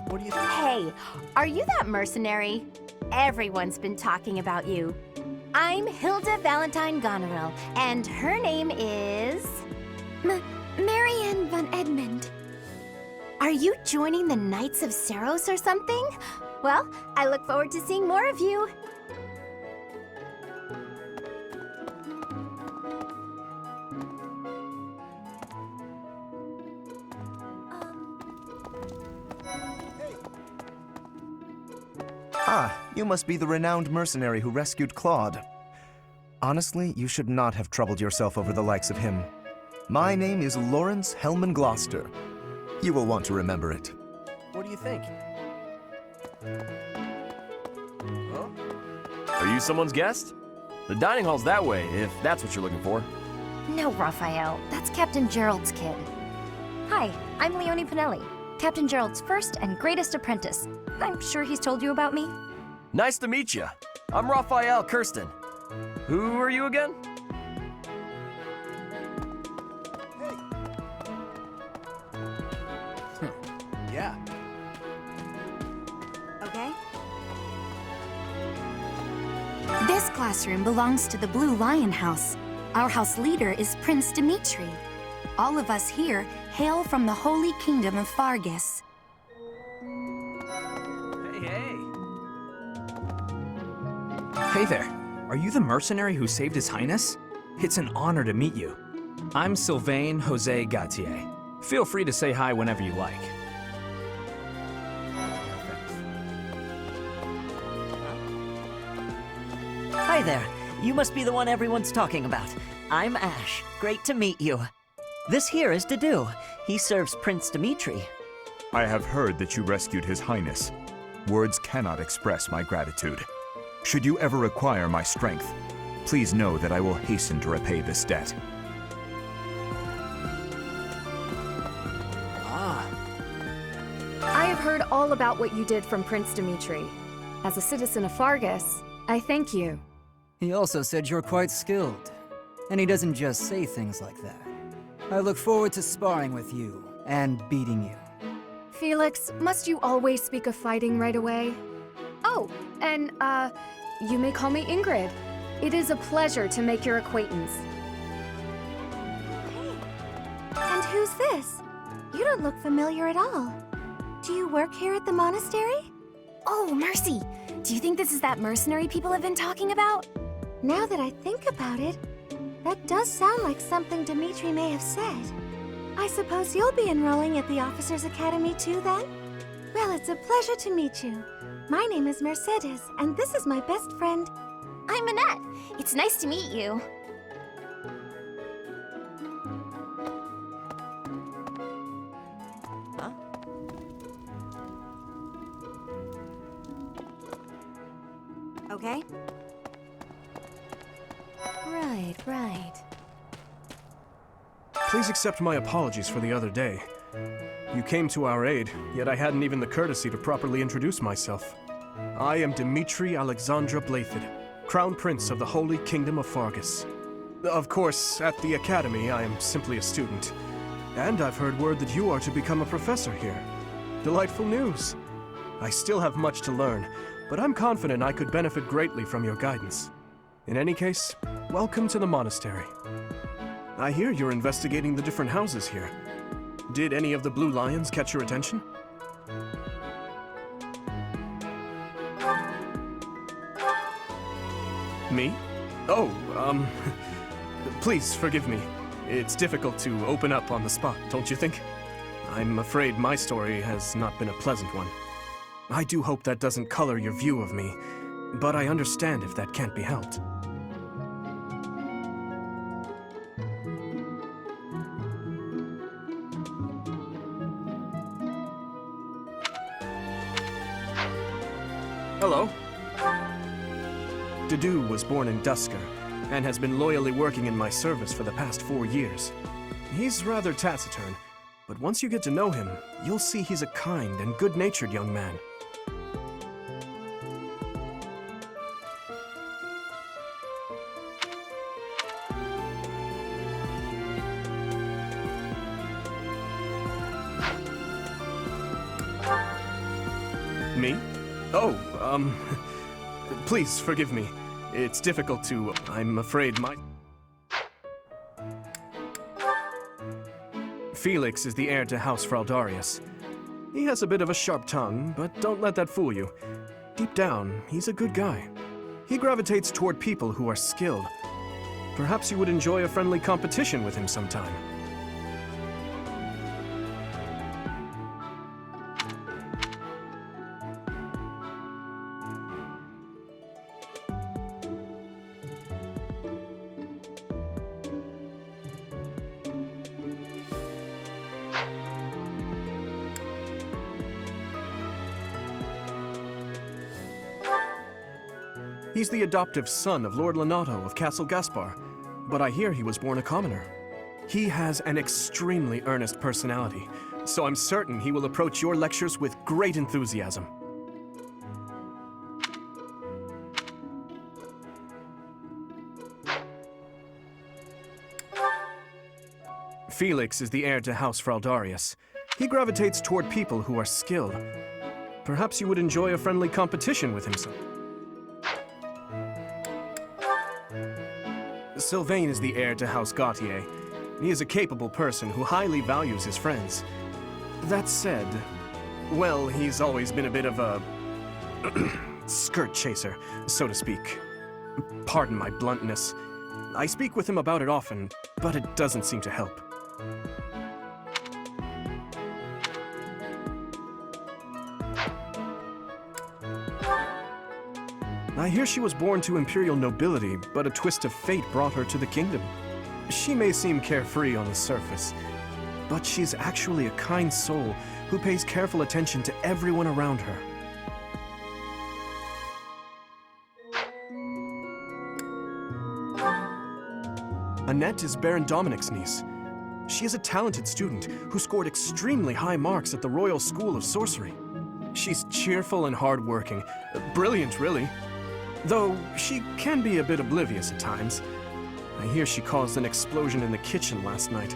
What do you think? Hey, are you that mercenary? Everyone's been talking about you. I'm Hilda Valentine Goneril, and her name is... Marianne von Edmund. Are you joining the Knights of Seiros or something? Well, I look forward to seeing more of you. Ah, you must be the renowned mercenary who rescued Claude. Honestly, you should not have troubled yourself over the likes of him. My name is Lawrence Hellman Gloucester. You will want to remember it. What do you think? Huh? Are you someone's guest? The dining hall's that way, if that's what you're looking for. No, Raphael. That's Captain Gerald's kid. Hi, I'm Leone Pinelli, Captain Gerald's first and greatest apprentice. I'm sure he's told you about me. Nice to meet you. I'm Raphael Kirsten. Who are you again? Yeah. Okay. This classroom belongs to the Blue Lion House. Our house leader is Prince Dimitri. All of us here hail from the Holy Kingdom of Fargus. Hey there. Are you the mercenary who saved His Highness? It's an honor to meet you. I'm Sylvain Jose Gautier. Feel free to say hi whenever you like. Hi there. You must be the one everyone's talking about. I'm Ash. Great to meet you. This here is Dedu. He serves Prince Dimitri. I have heard that you rescued His Highness. Words cannot express my gratitude. Should you ever require my strength, please know that I will hasten to repay this debt. I have heard all about what you did from Prince Dimitri. As a citizen of Fargus, I thank you. He also said you're quite skilled, and he doesn't just say things like that. I look forward to sparring with you and beating you. Felix, must you always speak of fighting right away? Oh, and, you may call me Ingrid. It is a pleasure to make your acquaintance. And who's this? You don't look familiar at all. Do you work here at the monastery? Oh, Mercy! Do you think this is that mercenary people have been talking about? Now that I think about it, that does sound like something Dimitri may have said. I suppose you'll be enrolling at the Officers' Academy too, then? Well, it's a pleasure to meet you. My name is Mercedes, and this is my best friend. I'm Annette. It's nice to meet you. Huh? Okay. Right. Please accept my apologies for the other day. You came to our aid, yet I hadn't even the courtesy to properly introduce myself. I am Dimitri Alexandra Blathid, Crown Prince of the Holy Kingdom of Fargus. Of course, at the Academy, I am simply a student. And I've heard word that you are to become a professor here. Delightful news. I still have much to learn, but I'm confident I could benefit greatly from your guidance. In any case, welcome to the monastery. I hear you're investigating the different houses here. Did any of the Blue Lions catch your attention? Me? Oh, please forgive me. It's difficult to open up on the spot, don't you think? I'm afraid my story has not been a pleasant one. I do hope that doesn't color your view of me, but I understand if that can't be helped. Hello. Dedu was born in Dusker, and has been loyally working in my service for the past 4 years. He's rather taciturn, but once you get to know him, you'll see he's a kind and good-natured young man. Me? Oh, please forgive me. It's difficult to... I'm afraid my... Felix is the heir to House Fraldarius. He has a bit of a sharp tongue, but don't let that fool you. Deep down, he's a good guy. He gravitates toward people who are skilled. Perhaps you would enjoy a friendly competition with him sometime. He's the adoptive son of Lord Lenato of Castle Gaspar, but I hear he was born a commoner. He has an extremely earnest personality, so I'm certain he will approach your lectures with great enthusiasm. Felix is the heir to House Fraldarius. He gravitates toward people who are skilled. Perhaps you would enjoy a friendly competition with him sometime. Sylvain is the heir to House Gautier. He is a capable person who highly values his friends. That said, well, he's always been a bit of a... skirt chaser, so to speak. Pardon my bluntness. I speak with him about it often, but it doesn't seem to help. I hear she was born to imperial nobility, but a twist of fate brought her to the kingdom. She may seem carefree on the surface, but she's actually a kind soul who pays careful attention to everyone around her. Annette is Baron Dominic's niece. She is a talented student who scored extremely high marks at the Royal School of Sorcery. She's cheerful and hardworking. Brilliant, really. Though she can be a bit oblivious at times. I hear she caused an explosion in the kitchen last night.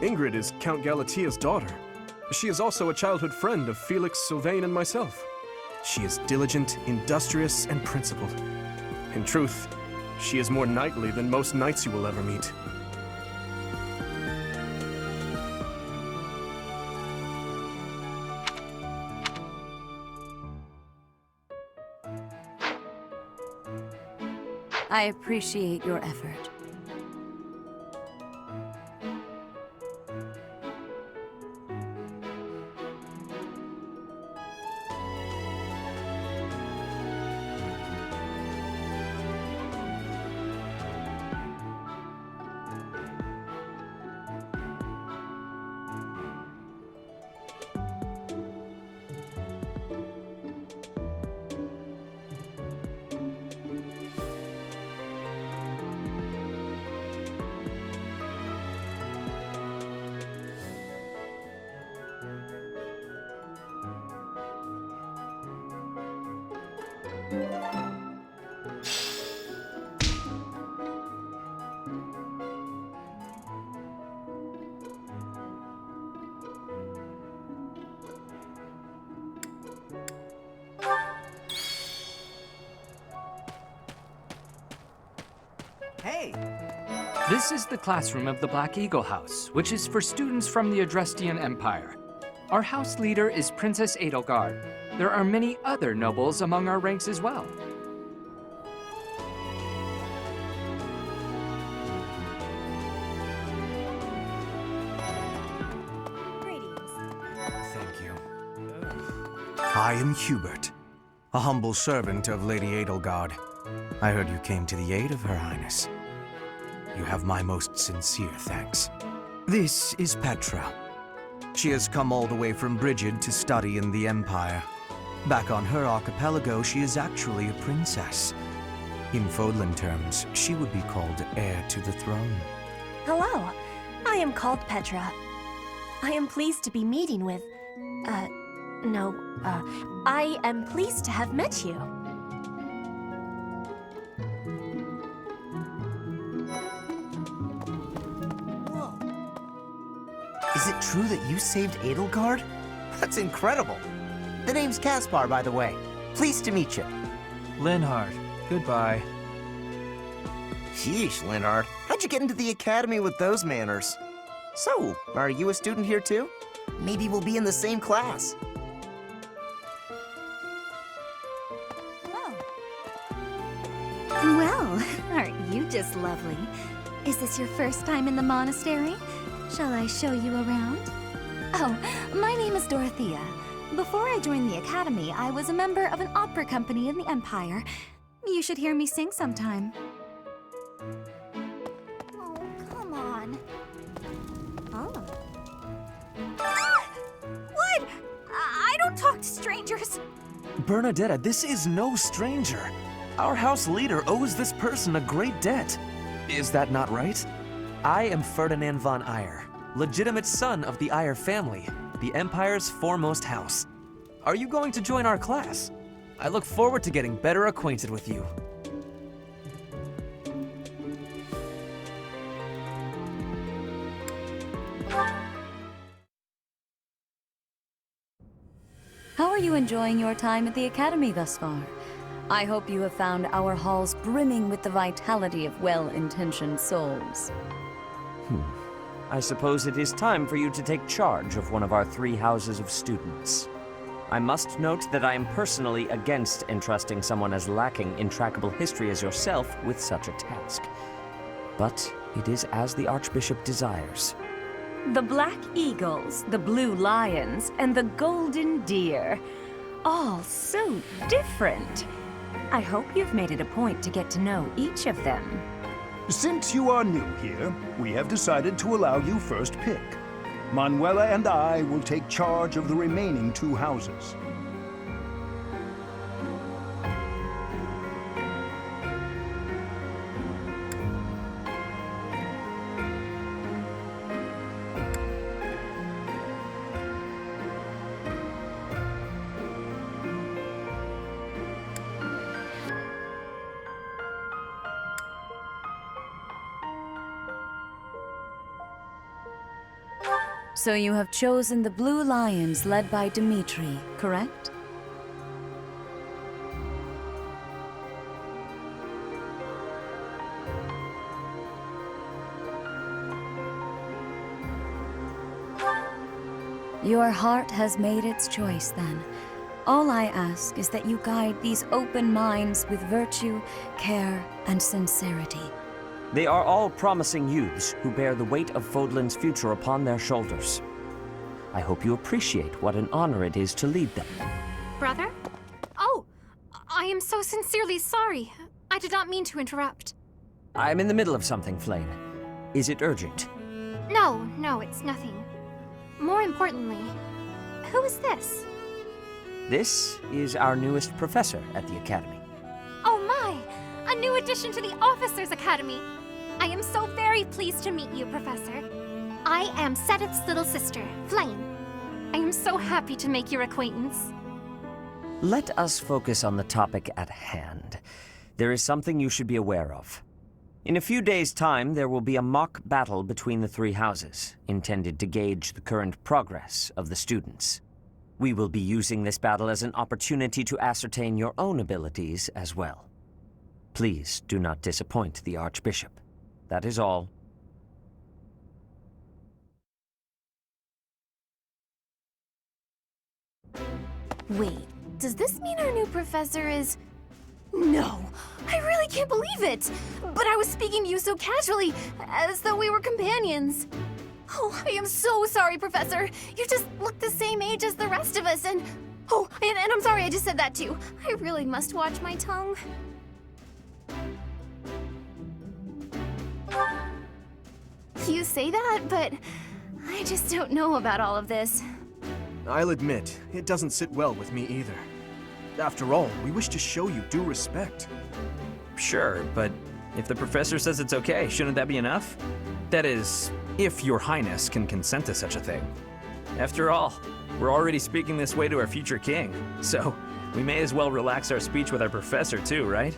Ingrid is Count Galatia's daughter. She is also a childhood friend of Felix, Sylvain, and myself. She is diligent, industrious, and principled. In truth, she is more knightly than most knights you will ever meet. I appreciate your effort. Hey! This is the classroom of the Black Eagle House, which is for students from the Adrestian Empire. Our house leader is Princess Edelgard. There are many other nobles among our ranks as well. Thank you. I am Hubert, a humble servant of Lady Edelgard. I heard you came to the aid of Her Highness. You have my most sincere thanks. This is Petra. She has come all the way from Brigid to study in the Empire. Back on her archipelago, she is actually a princess. In Fodlan terms, she would be called heir to the throne. Hello, I am called Petra. I am pleased to be meeting with... I am pleased to have met you. Is it true that you saved Edelgard? That's incredible. The name's Caspar, by the way. Pleased to meet you. Linhard, goodbye. Sheesh, Linhard. How'd you get into the academy with those manners? So, are you a student here too? Maybe we'll be in the same class. Well, aren't you just lovely? Is this your first time in the monastery? Shall I show you around? Oh, my name is Dorothea. Before I joined the academy, I was a member of an opera company in the Empire. You should hear me sing sometime. Oh, come on. Oh. Ah! What? I don't talk to strangers. Bernadetta, this is no stranger. Our house leader owes this person a great debt. Is that not right? I am Ferdinand von Eyre, legitimate son of the Eyre family, the Empire's foremost house. Are you going to join our class? I look forward to getting better acquainted with you. How are you enjoying your time at the Academy thus far? I hope you have found our halls brimming with the vitality of well-intentioned souls. I suppose it is time for you to take charge of one of our 3 houses of students. I must note that I am personally against entrusting someone as lacking in trackable history as yourself with such a task. But it is as the Archbishop desires. The Black Eagles, the Blue Lions, and the Golden Deer. All so different. I hope you've made it a point to get to know each of them. Since you are new here, we have decided to allow you first pick. Manuela and I will take charge of the remaining 2 houses. So you have chosen the Blue Lions led by Dimitri, correct? Your heart has made its choice then. All I ask is that you guide these open minds with virtue, care, and sincerity. They are all promising youths who bear the weight of Fodlan's future upon their shoulders. I hope you appreciate what an honor it is to lead them. Brother? Oh, I am so sincerely sorry. I did not mean to interrupt. I'm in the middle of something, Flame. Is it urgent? No, it's nothing. More importantly, who is this? This is our newest professor at the Academy. Oh my! A new addition to the Officers' Academy! I am so very pleased to meet you, Professor. I am Sedith's little sister, Flame. I am so happy to make your acquaintance. Let us focus on the topic at hand. There is something you should be aware of. In a few days' time, there will be a mock battle between the 3 houses, intended to gauge the current progress of the students. We will be using this battle as an opportunity to ascertain your own abilities as well. Please do not disappoint the Archbishop. That is all. Wait, does this mean our new professor is... No, I really can't believe it! But I was speaking to you so casually, as though we were companions. Oh, I am so sorry, Professor. You just look the same age as the rest of us, and... Oh, and I'm sorry I just said that too. I really must watch my tongue. You say that, but I just don't know about all of this. I'll admit, it doesn't sit well with me either. After all, we wish to show you due respect. Sure, but if the professor says it's okay, shouldn't that be enough? That is, if your highness can consent to such a thing. After all, we're already speaking this way to our future king, so we may as well relax our speech with our professor too, right?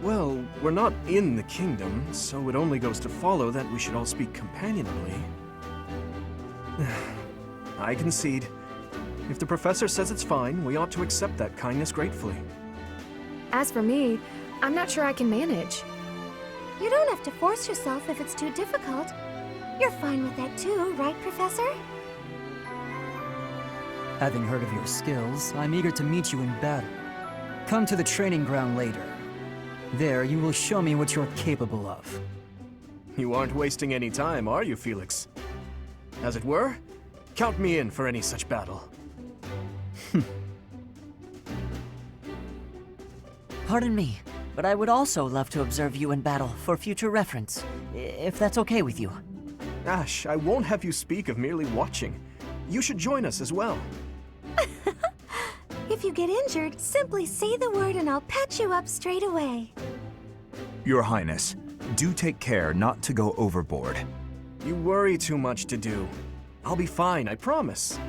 Well, we're not in the kingdom, so it only goes to follow that we should all speak companionably. I concede. If the professor says it's fine, we ought to accept that kindness gratefully. As for me, I'm not sure I can manage. You don't have to force yourself if it's too difficult. You're fine with that too, right, Professor? Having heard of your skills, I'm eager to meet you in battle. Come to the training ground later. There, you will show me what you're capable of. You aren't wasting any time, are you, Felix? As it were, count me in for any such battle. Pardon me, but I would also love to observe you in battle for future reference, if that's okay with you. Ash, I won't have you speak of merely watching. You should join us as well. If you get injured, simply say the word and I'll patch you up straight away. Your Highness, do take care not to go overboard. You worry too much to do. I'll be fine, I promise.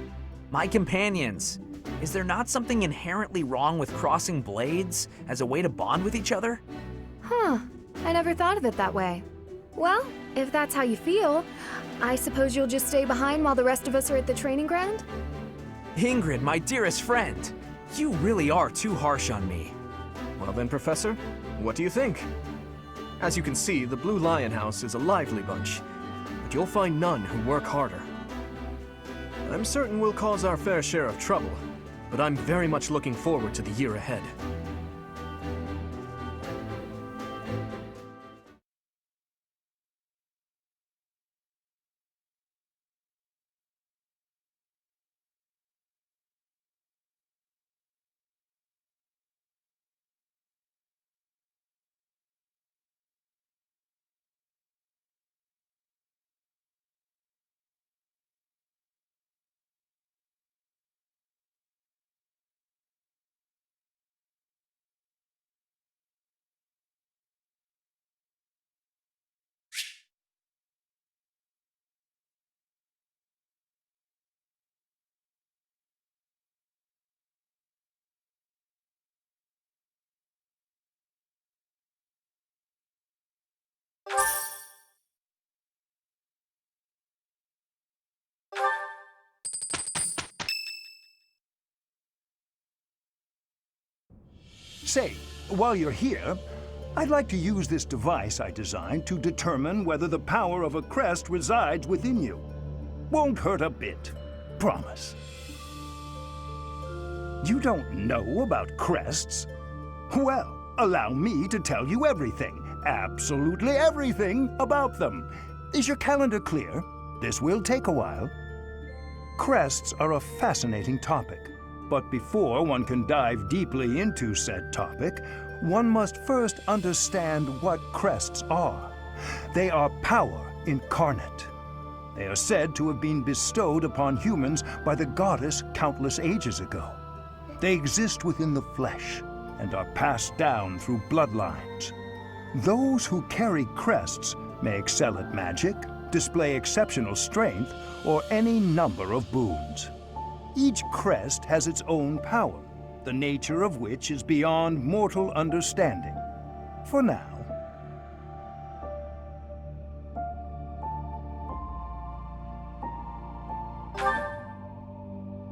My companions, is there not something inherently wrong with crossing blades as a way to bond with each other? Huh, I never thought of it that way. Well, if that's how you feel, I suppose you'll just stay behind while the rest of us are at the training ground? Ingrid, my dearest friend, you really are too harsh on me. Well then, Professor, what do you think? As you can see, the Blue Lion House is a lively bunch, but you'll find none who work harder. I'm certain we'll cause our fair share of trouble, but I'm very much looking forward to the year ahead. Say, while you're here, I'd like to use this device I designed to determine whether the power of a crest resides within you. Won't hurt a bit. Promise. You don't know about crests? Well, allow me to tell you everything, absolutely everything about them. Is your calendar clear? This will take a while. Crests are a fascinating topic, but before one can dive deeply into said topic, one must first understand what crests are. They are power incarnate. They are said to have been bestowed upon humans by the goddess countless ages ago. They exist within the flesh and are passed down through bloodlines. Those who carry crests may excel at magic, display exceptional strength, or any number of boons. Each crest has its own power, the nature of which is beyond mortal understanding. For now.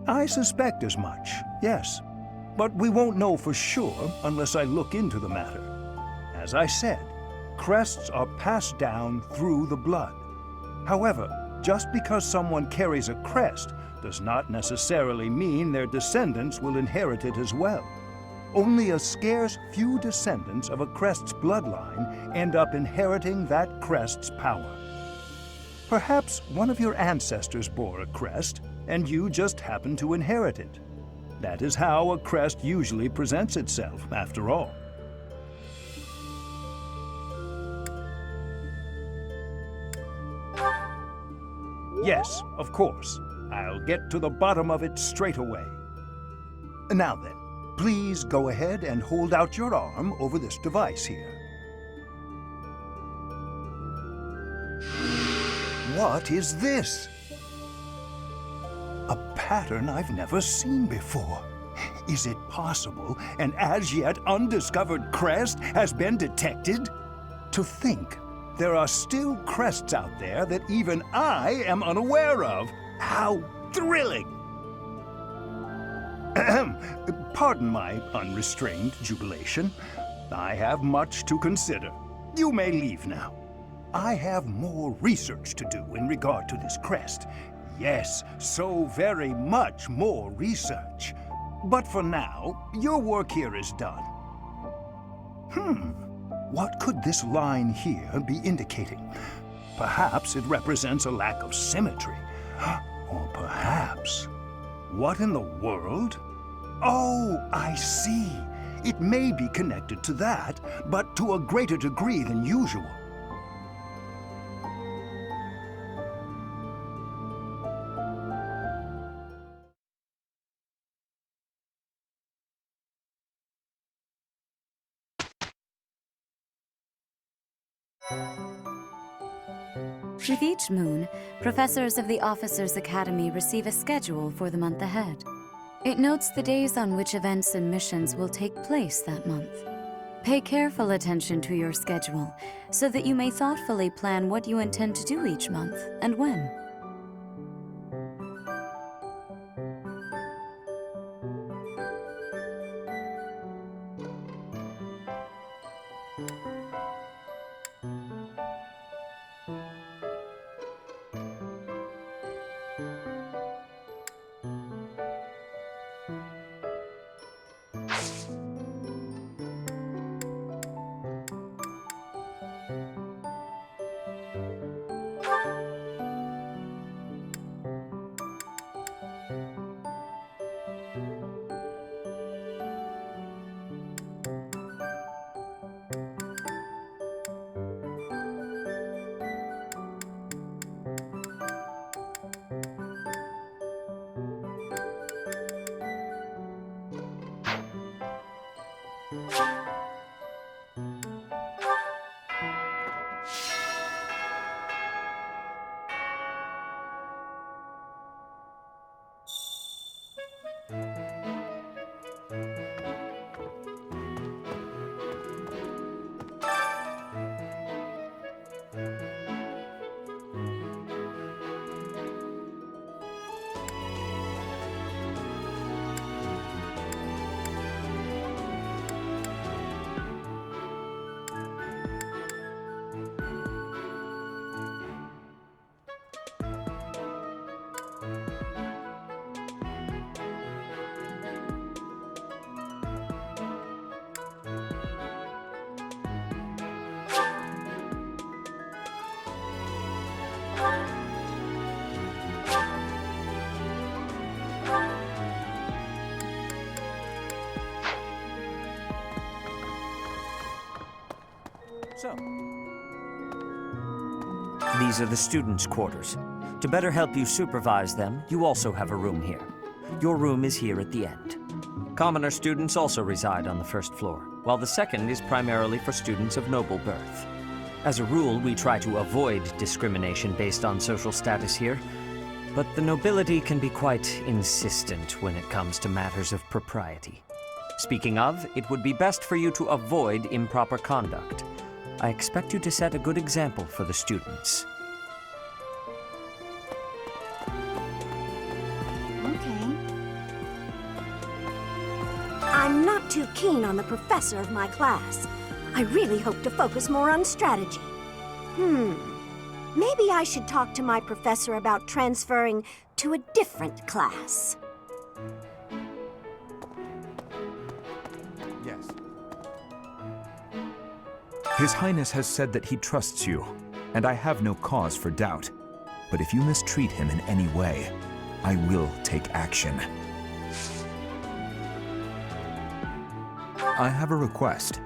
I suspect as much, yes. But we won't know for sure unless I look into the matter. As I said, crests are passed down through the blood. However, just because someone carries a crest does not necessarily mean their descendants will inherit it as well. Only a scarce few descendants of a crest's bloodline end up inheriting that crest's power. Perhaps one of your ancestors bore a crest, and you just happen to inherit it. That is how a crest usually presents itself, after all. Yes, of course. I'll get to the bottom of it straight away. Now then, please go ahead and hold out your arm over this device here. What is this? A pattern I've never seen before. Is it possible an as yet undiscovered crest has been detected? To think there are still crests out there that even I am unaware of. How thrilling! Pardon my unrestrained jubilation. I have much to consider. You may leave now. I have more research to do in regard to this crest. Yes, so very much more research. But for now, your work here is done. What could this line here be indicating? Perhaps it represents a lack of symmetry. Or perhaps... What in the world? Oh, I see. It may be connected to that, but to a greater degree than usual. With each moon, professors of the Officers' Academy receive a schedule for the month ahead. It notes the days on which events and missions will take place that month. Pay careful attention to your schedule so that you may thoughtfully plan what you intend to do each month and when. So, these are the students' quarters. To better help you supervise them, you also have a room here. Your room is here at the end. Commoner students also reside on the first floor, while the second is primarily for students of noble birth. As a rule, we try to avoid discrimination based on social status here, but the nobility can be quite insistent when it comes to matters of propriety. Speaking of, it would be best for you to avoid improper conduct. I expect you to set a good example for the students. Okay. I'm not too keen on the professor of my class. I really hope to focus more on strategy. Maybe I should talk to my professor about transferring to a different class. Yes. His Highness has said that he trusts you, and I have no cause for doubt. But if you mistreat him in any way, I will take action. I have a request.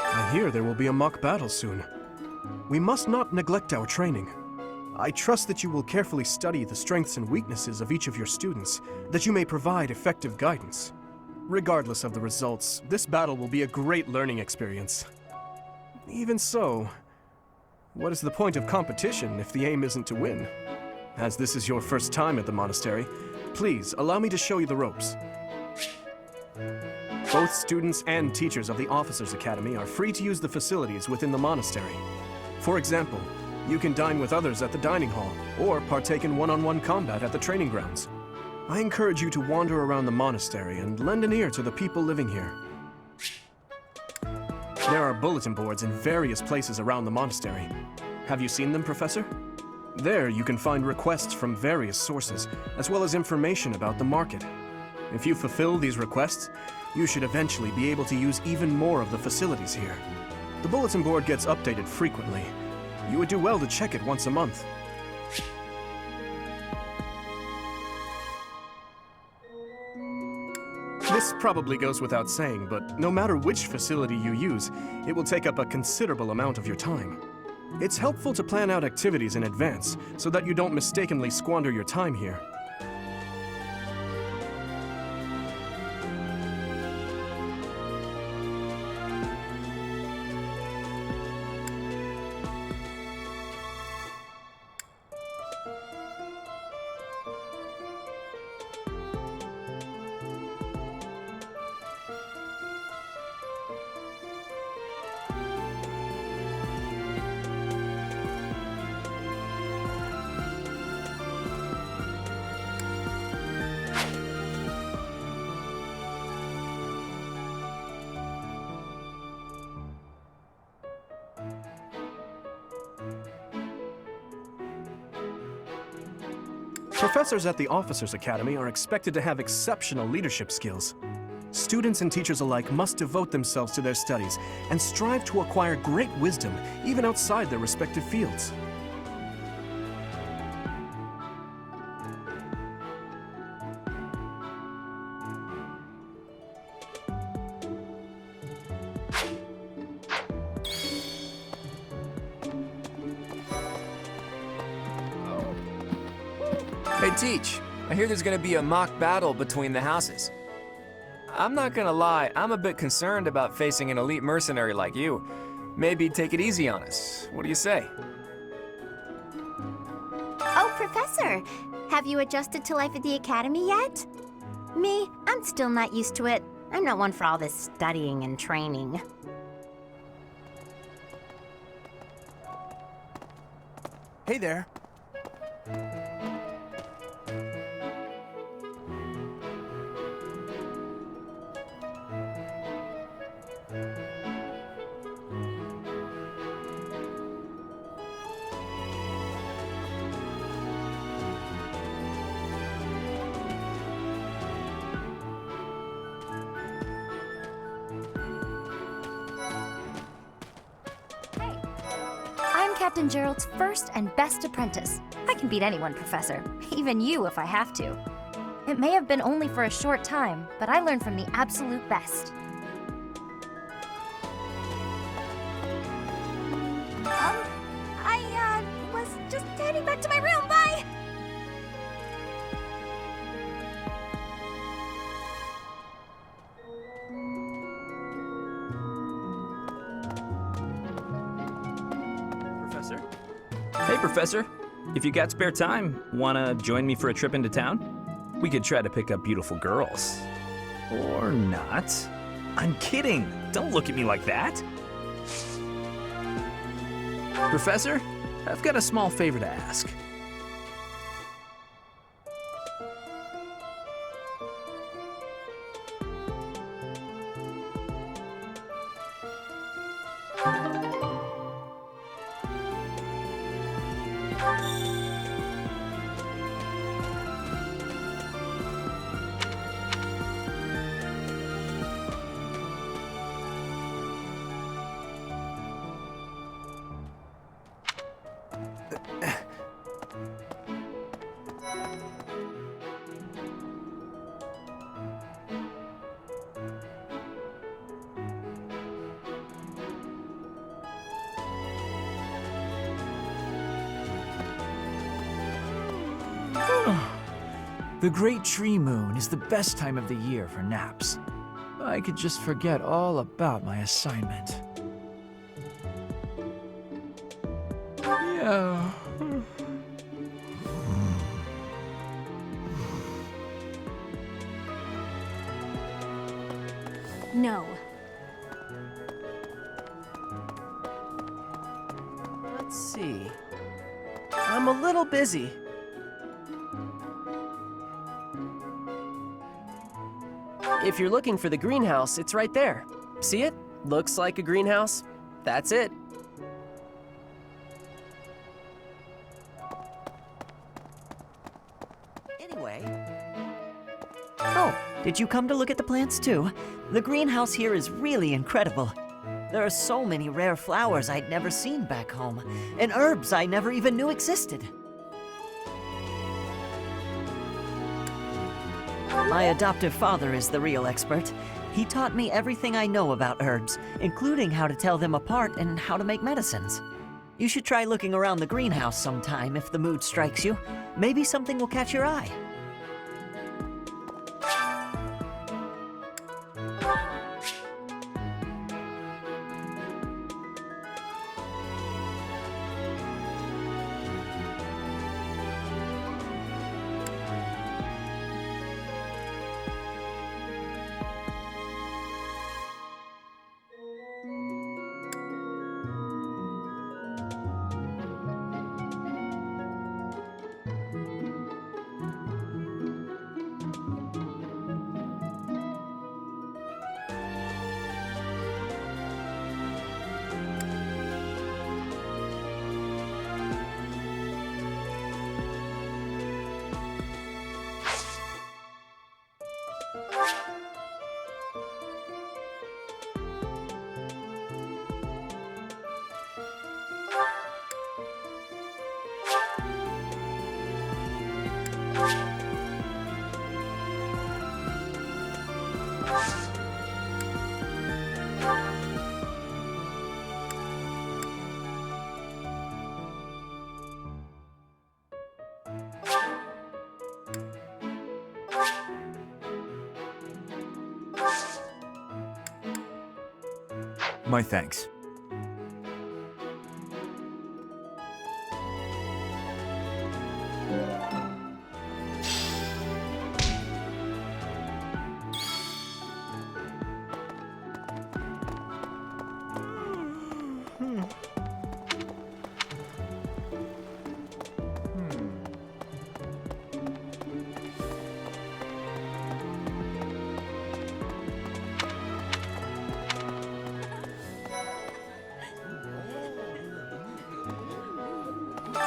I hear there will be a mock battle soon. We must not neglect our training. I trust that you will carefully study the strengths and weaknesses of each of your students, that you may provide effective guidance. Regardless of the results, this battle will be a great learning experience. Even so, what is the point of competition if the aim isn't to win? As this is your first time at the monastery, please allow me to show you the ropes. Both students and teachers of the Officers' Academy are free to use the facilities within the monastery. For example, you can dine with others at the dining hall, or partake in one-on-one combat at the training grounds. I encourage you to wander around the monastery and lend an ear to the people living here. There are bulletin boards in various places around the monastery. Have you seen them, Professor? There you can find requests from various sources, as well as information about the market. If you fulfill these requests, you should eventually be able to use even more of the facilities here. The bulletin board gets updated frequently. You would do well to check it once a month. This probably goes without saying, but no matter which facility you use, it will take up a considerable amount of your time. It's helpful to plan out activities in advance, so that you don't mistakenly squander your time here. Professors at the Officers' Academy are expected to have exceptional leadership skills. Students and teachers alike must devote themselves to their studies and strive to acquire great wisdom even outside their respective fields. Hey, Teach. I hear there's gonna be a mock battle between the houses. I'm not gonna lie, I'm a bit concerned about facing an elite mercenary like you. Maybe take it easy on us. What do you say? Oh, Professor! Have you adjusted to life at the Academy yet? Me, I'm still not used to it. I'm not one for all this studying and training. Hey there. Captain Gerald's first and best apprentice. I can beat anyone, Professor. Even you if I have to. It may have been only for a short time, but I learned from the absolute best. I was just heading back to my room. Bye! Professor? Hey, Professor. If you got spare time, wanna join me for a trip into town? We could try to pick up beautiful girls. Or not. I'm kidding. Don't look at me like that. Professor, I've got a small favor to ask. The Great Tree Moon is the best time of the year for naps. I could just forget all about my assignment. Yeah. No. Let's see. I'm a little busy. If you're looking for the greenhouse, it's right there. See it? Looks like a greenhouse. That's it. Anyway. Oh, did you come to look at the plants too? The greenhouse here is really incredible. There are so many rare flowers I'd never seen back home, and herbs I never even knew existed. My adoptive father is the real expert. He taught me everything I know about herbs, including how to tell them apart and how to make medicines. You should try looking around the greenhouse sometime if the mood strikes you. Maybe something will catch your eye. My thanks.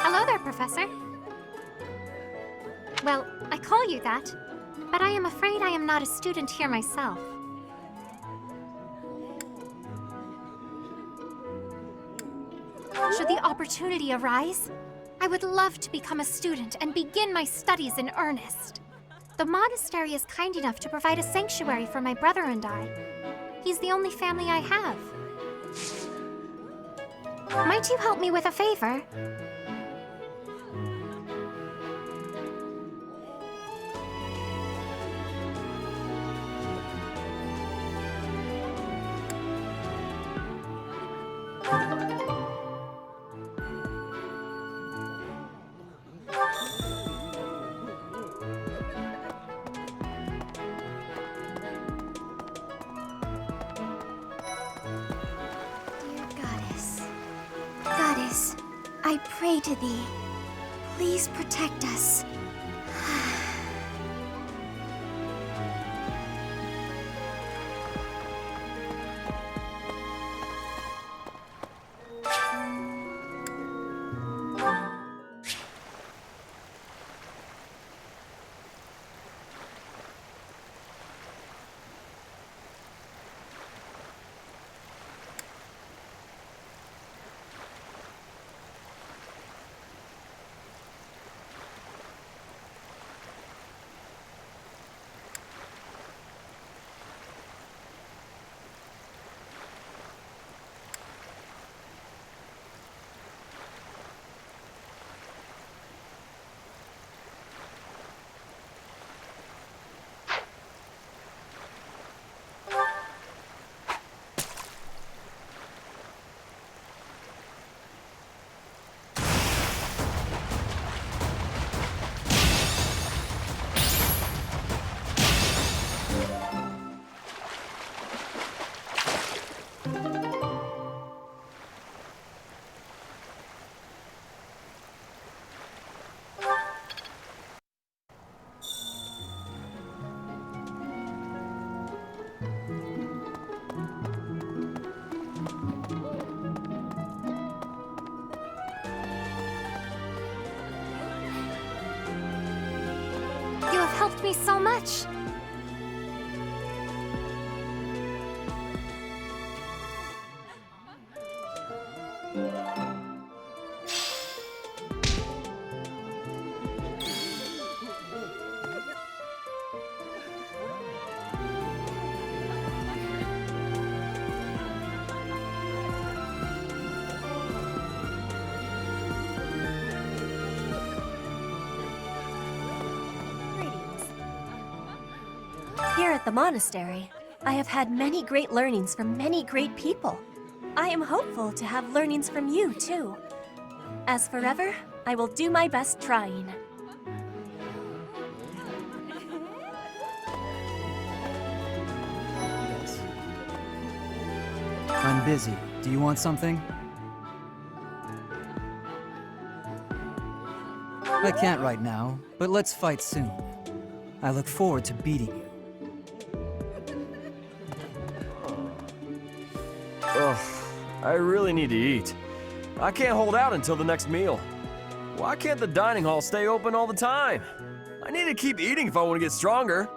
Hello there, Professor. Well, I call you that, but I am afraid I am not a student here myself. should the opportunity arise. I would love to become a student and begin my studies in earnest. The monastery is kind enough to provide a sanctuary for my brother and I. He's the only family I have. Might you help me with a favor? Goddess, I pray to thee. Please protect us. You have helped me so much. Here at the monastery, I have had many great learnings from many great people. I am hopeful to have learnings from you, too. As forever, I will do my best trying. Yes. I'm busy. Do you want something? I can't right now, but let's fight soon. I look forward to beating you. Ugh, I really need to eat. I can't hold out until the next meal. Why can't the dining hall stay open all the time? I need to keep eating if I want to get stronger.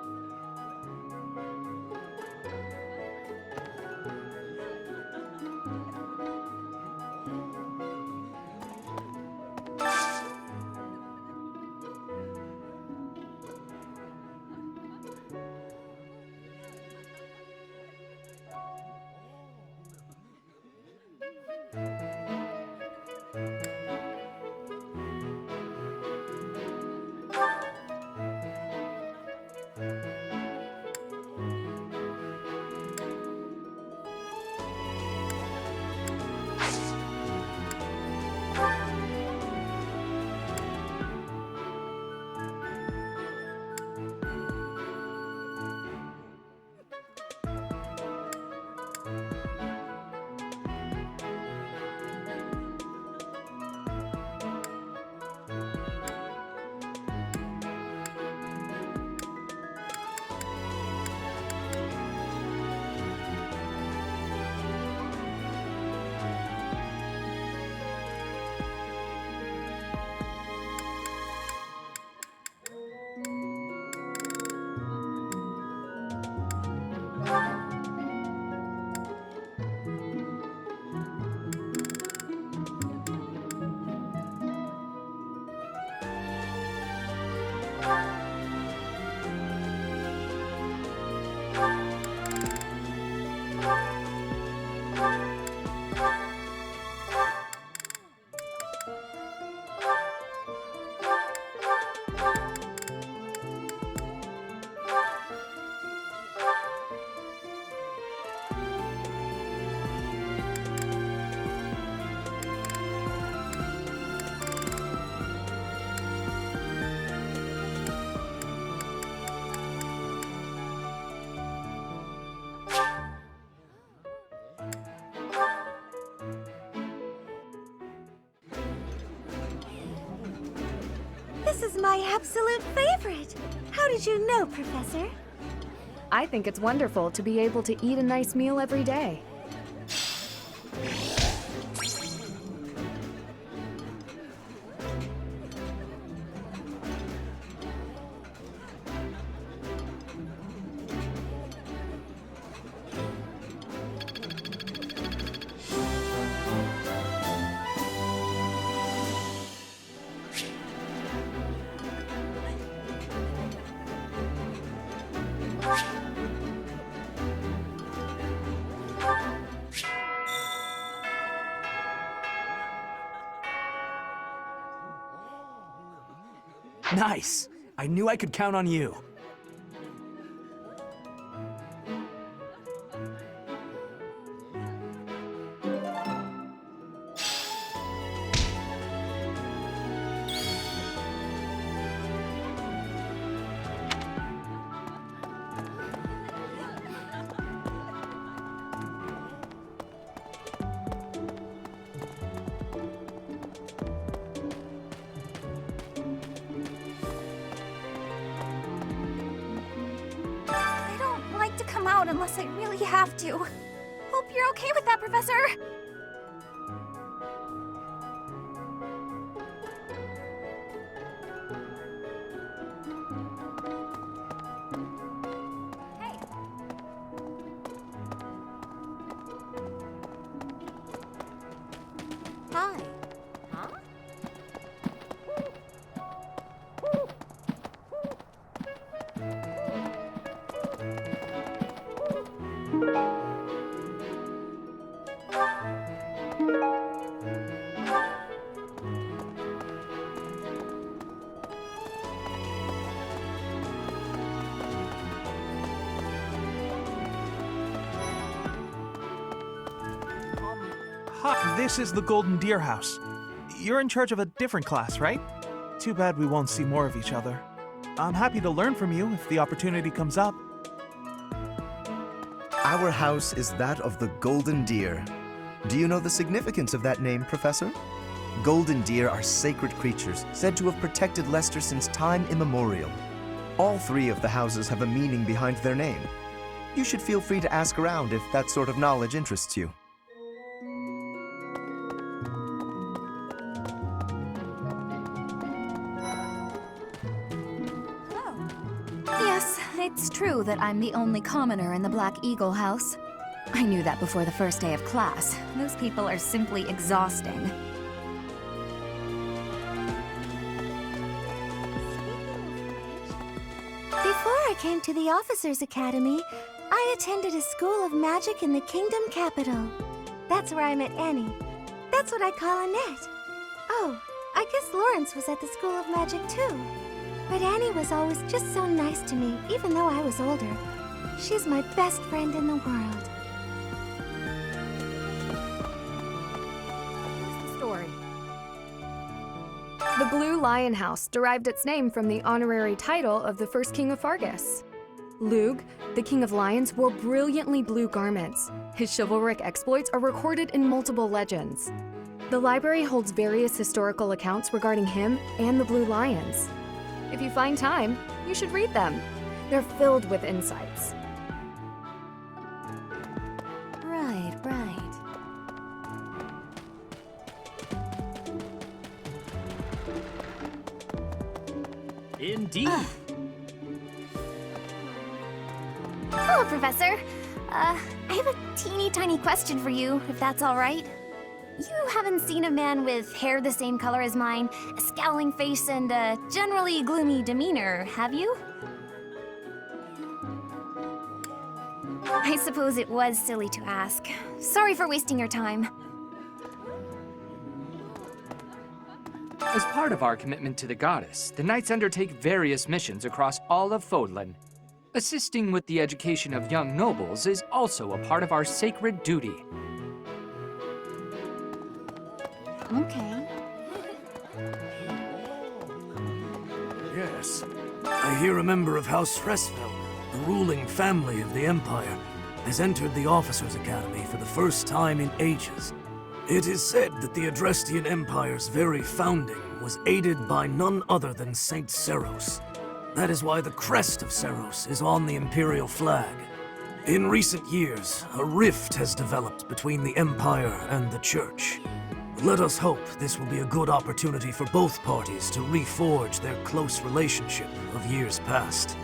This is my absolute favorite. How did you know, Professor? I think it's wonderful to be able to eat a nice meal every day. Nice! I knew I could count on you. Come out unless I really have to. Hope you're okay with that, Professor. Hey. Hi. Huh? Hi, this is the Golden Deer House. You're in charge of a different class, right? Too bad we won't see more of each other. I'm happy to learn from you if the opportunity comes up. Our house is that of the Golden Deer. Do you know the significance of that name, Professor? Golden deer are sacred creatures, said to have protected Leicester since time immemorial. All three of the houses have a meaning behind their name. You should feel free to ask around if that sort of knowledge interests you. Yes, it's true that I'm the only commoner in the Black Eagle house. I knew that before the first day of class. Those people are simply exhausting. Before I came to the Officers' Academy, I attended a school of magic in the Kingdom capital. That's where I met Annie. That's what I call Annette. Oh, I guess Lawrence was at the School of Magic too. But Annie was always just so nice to me, even though I was older. She's my best friend in the world. Here's the story. The Blue Lion House derived its name from the honorary title of the first king of Fargus. Lug, the king of lions, wore brilliantly blue garments. His chivalric exploits are recorded in multiple legends. The library holds various historical accounts regarding him and the Blue Lions. If you find time, you should read them. They're filled with insights. Right. Indeed. Hello, Professor. I have a teeny tiny question for you, if that's all right. You haven't seen a man with hair the same color as mine, a scowling face, and a generally gloomy demeanor, have you? I suppose it was silly to ask. Sorry for wasting your time. As part of our commitment to the goddess, the Knights undertake various missions across all of Fodlan. Assisting with the education of young nobles is also a part of our sacred duty. Okay. Yes. I hear a member of House Fresfeld, the ruling family of the Empire, has entered the Officers' Academy for the first time in ages. It is said that the Adrestian Empire's very founding was aided by none other than Saint Seros. That is why the crest of Seros is on the Imperial flag. In recent years, a rift has developed between the Empire and the Church. Let us hope this will be a good opportunity for both parties to reforge their close relationship of years past.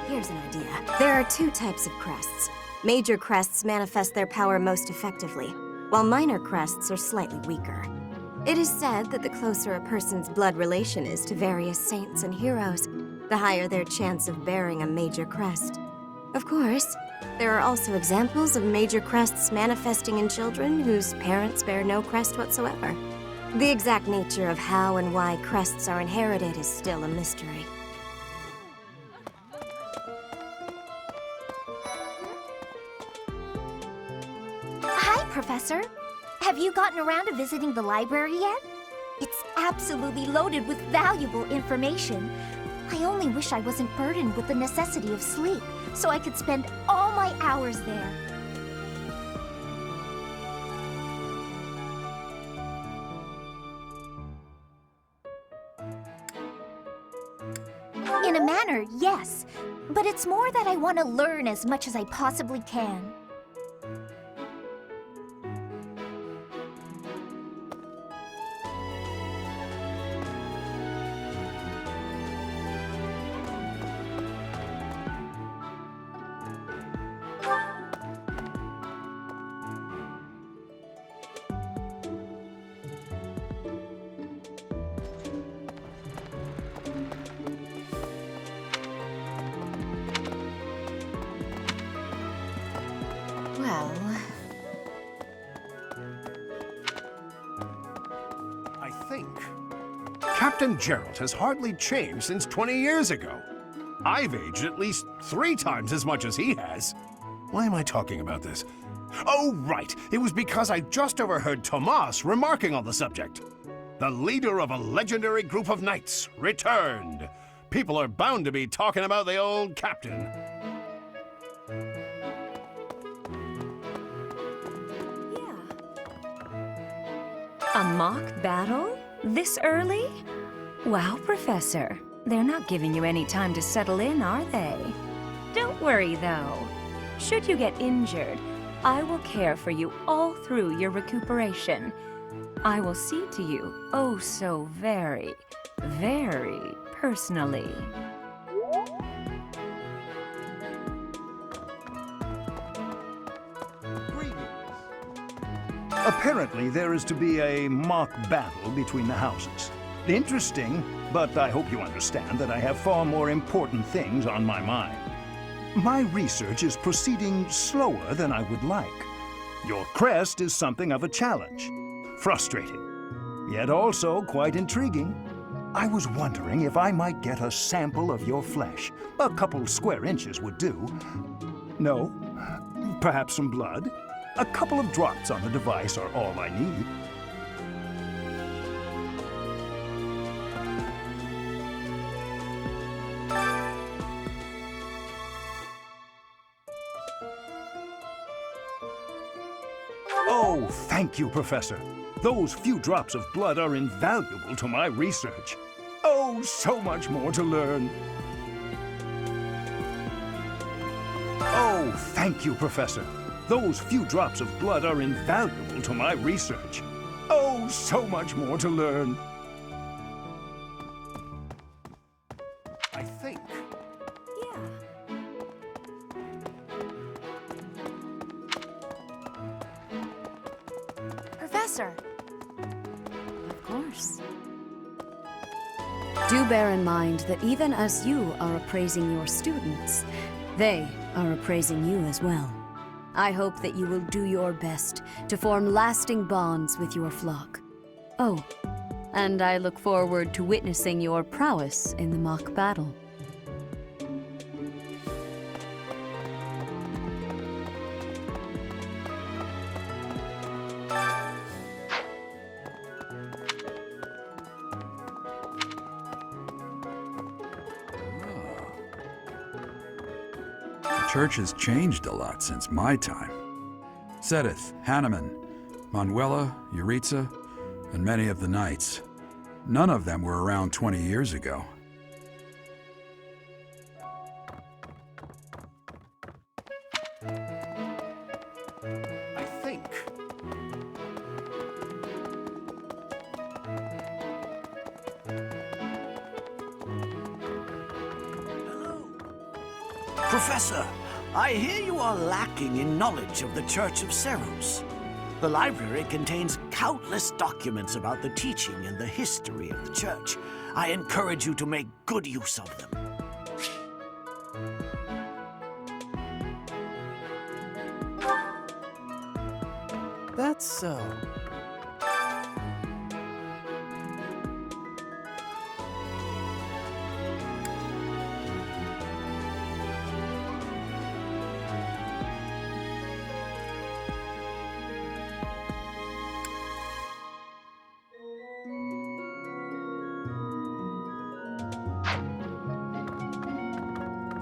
Here's an idea. There are two types of crests. Major crests manifest their power most effectively, while minor crests are slightly weaker. It is said that the closer a person's blood relation is to various saints and heroes, the higher their chance of bearing a major crest. Of course, there are also examples of major crests manifesting in children whose parents bear no crest whatsoever. The exact nature of how and why crests are inherited is still a mystery. Hi, Professor. Have you gotten around to visiting the library yet? It's absolutely loaded with valuable information. I only wish I wasn't burdened with the necessity of sleep, so I could spend all my hours there. In a manner, yes. But it's more that I want to learn as much as I possibly can. Well... I think Captain Gerald has hardly changed since 20 years ago. I've aged at least 3 times as much as he has. Why am I talking about this? Oh, right. It was because I just overheard Tomas remarking on the subject. The leader of a legendary group of knights returned. People are bound to be talking about the old captain. A mock battle? This early? Wow, Professor. They're not giving you any time to settle in, are they? Don't worry, though. Should you get injured, I will care for you all through your recuperation. I will see to you, oh so very, very personally. Apparently, there is to be a mock battle between the houses. Interesting, but I hope you understand that I have far more important things on my mind. My research is proceeding slower than I would like. Your crest is something of a challenge. Frustrating, yet also quite intriguing. I was wondering if I might get a sample of your flesh. A couple square inches would do. No? Perhaps some blood? A couple of drops on the device are all I need. Oh, thank you, Professor. Those few drops of blood are invaluable to my research. Oh, so much more to learn. Oh, thank you, Professor. Those few drops of blood are invaluable to my research. Oh, so much more to learn. I think. Professor! Of course. Do bear in mind that even as you are appraising your students, they are appraising you as well. I hope that you will do your best to form lasting bonds with your flock. Oh, and I look forward to witnessing your prowess in the mock battle. The church has changed a lot since my time. Sedith, Hanneman, Manuela, Yuritsa, and many of the knights. None of them were around 20 years ago. I think. Professor, I hear you are lacking in knowledge of the Church of Seros. The library contains countless documents about the teaching and the history of the Church. I encourage you to make good use of them. That's so.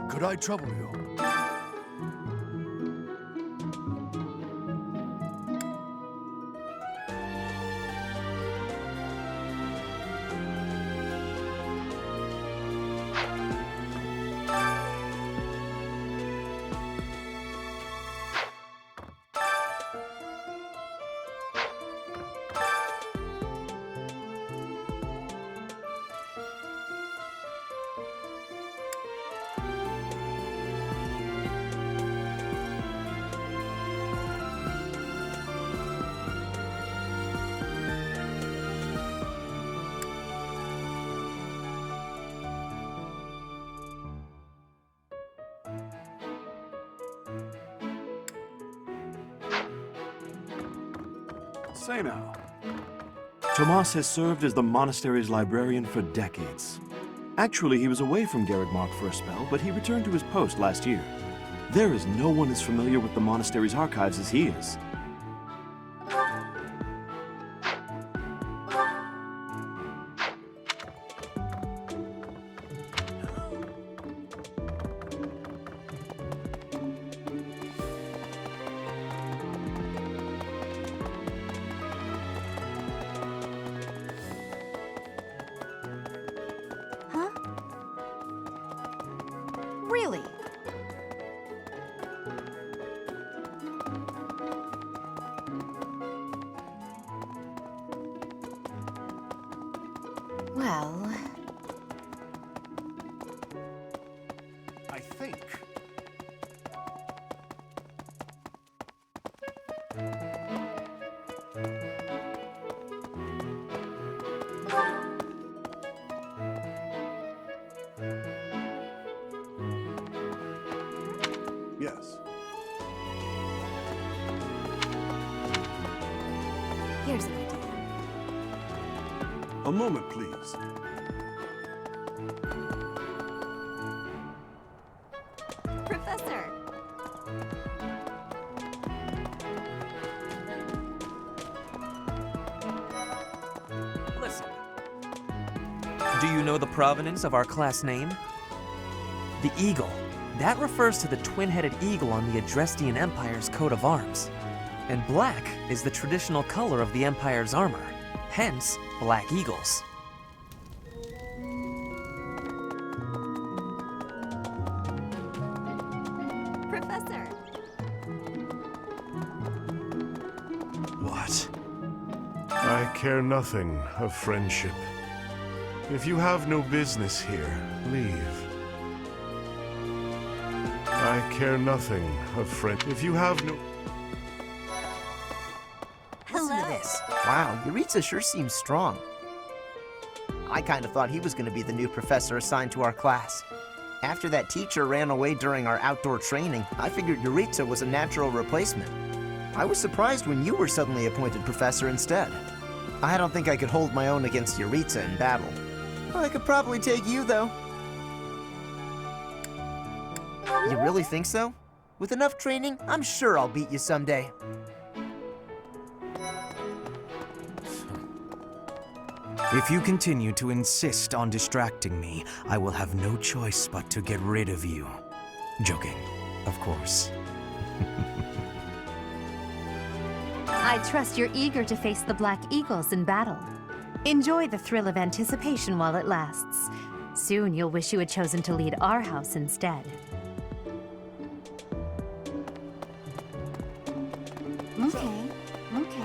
Could I trouble you? Say now. Tomas has served as the monastery's librarian for decades. Actually, he was away from Garrigmark for a spell, but he returned to his post last year. There is no one as familiar with the monastery's archives as he is. Really? Well... I think. Yes. Here's an idea. A moment, please. Professor! Listen. Do you know the provenance of our class name? The eagle. That refers to the twin-headed eagle on the Adrestian Empire's coat of arms. And black is the traditional color of the Empire's armor, hence black eagles. Professor! What? I care nothing of friendship. If you have no business here, leave. I care nothing of friend. If you have no... Listen to this. Wow, Yuritsa sure seems strong. I kind of thought he was going to be the new professor assigned to our class. After that teacher ran away during our outdoor training, I figured Yuritsa was a natural replacement. I was surprised when you were suddenly appointed professor instead. I don't think I could hold my own against Yuritsa in battle. I could probably take you, though. You really think so? With enough training, I'm sure I'll beat you someday. If you continue to insist on distracting me, I will have no choice but to get rid of you. Joking, of course. I trust you're eager to face the Black Eagles in battle. Enjoy the thrill of anticipation while it lasts. Soon you'll wish you had chosen to lead our house instead. Okay, okay.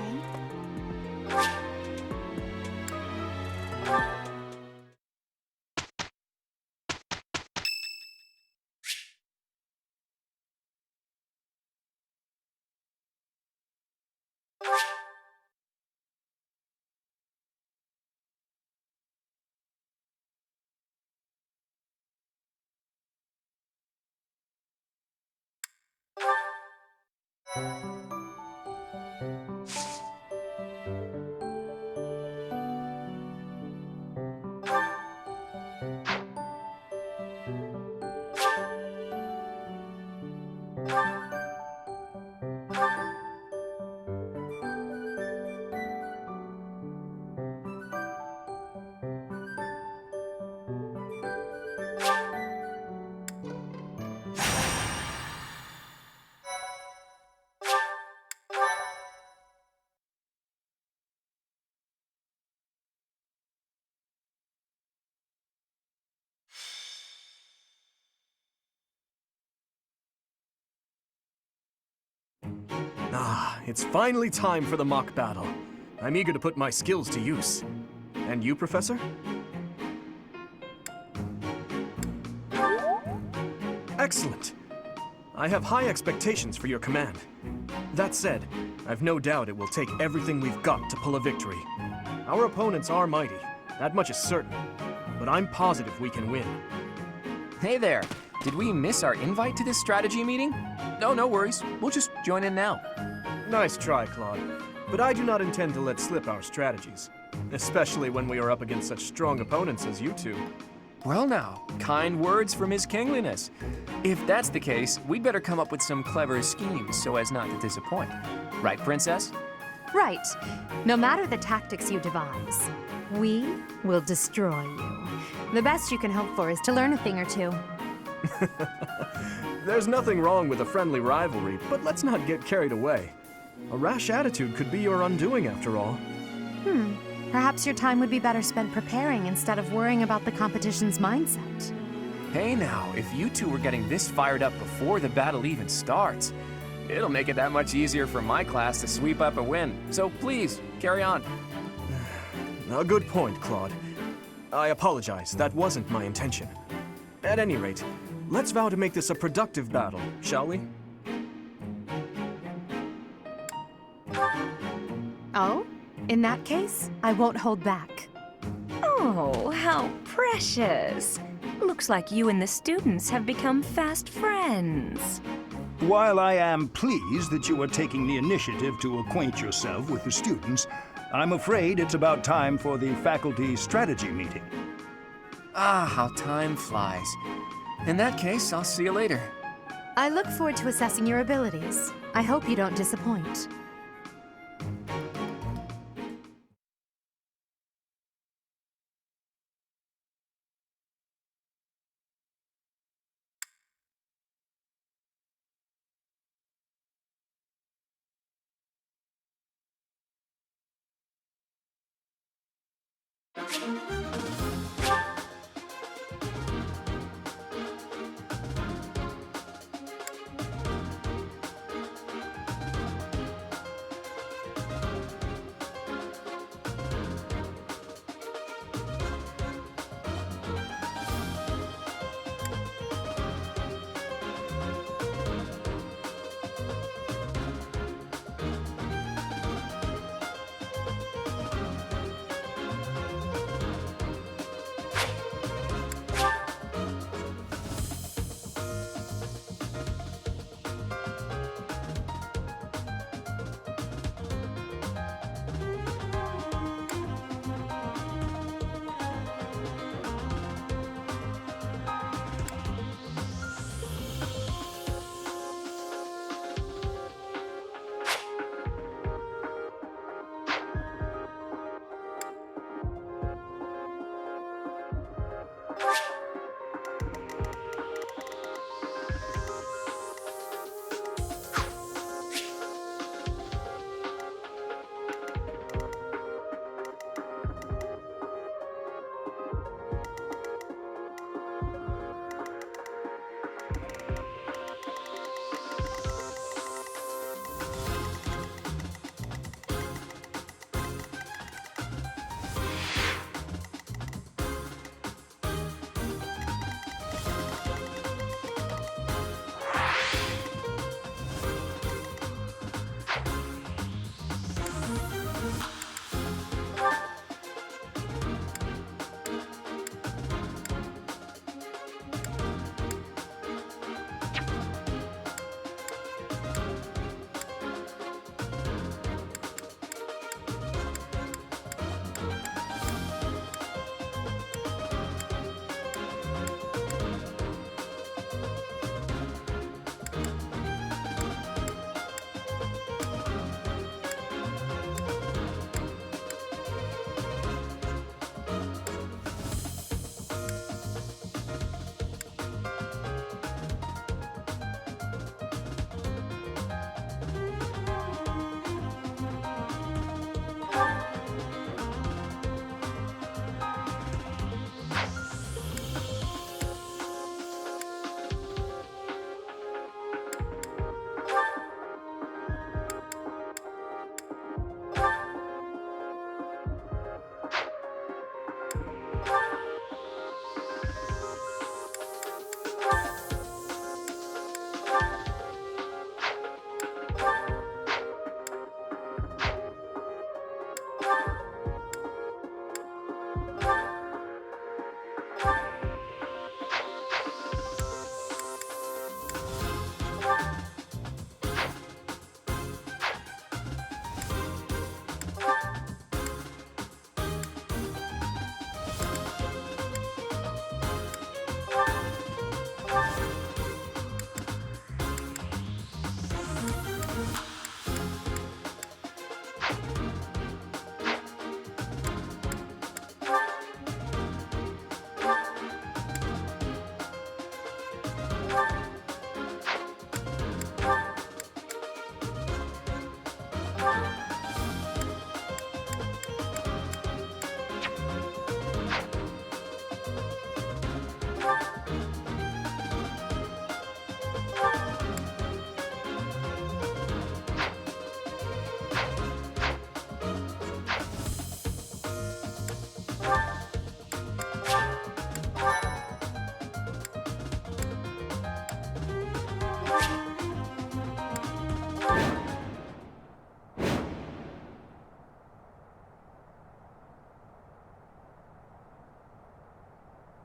Ah, it's finally time for the mock battle. I'm eager to put my skills to use. And you, Professor? Excellent. I have high expectations for your command. That said, I've no doubt it will take everything we've got to pull a victory. Our opponents are mighty, that much is certain. But I'm positive we can win. Hey there. Did we miss our invite to this strategy meeting? No, no worries. We'll just join in now. Nice try, Claude. But I do not intend to let slip our strategies. Especially when we are up against such strong opponents as you two. Well now, kind words from His Kingliness. If that's the case, we'd better come up with some clever schemes so as not to disappoint. Right, Princess? Right. No matter the tactics you devise, we will destroy you. The best you can hope for is to learn a thing or two. There's nothing wrong with a friendly rivalry, but let's not get carried away. A rash attitude could be your undoing after all. Perhaps your time would be better spent preparing instead of worrying about the competition's mindset. Hey now, if you two were getting this fired up before the battle even starts, it'll make it that much easier for my class to sweep up a win. So please, carry on. A good point, Claude. I apologize, that wasn't my intention. At any rate, let's vow to make this a productive battle, shall we? Oh? In that case, I won't hold back. Oh, how precious. Looks like you and the students have become fast friends. While I am pleased that you are taking the initiative to acquaint yourself with the students, I'm afraid it's about time for the faculty strategy meeting. Ah, how time flies. In that case, I'll see you later. I look forward to assessing your abilities. I hope you don't disappoint.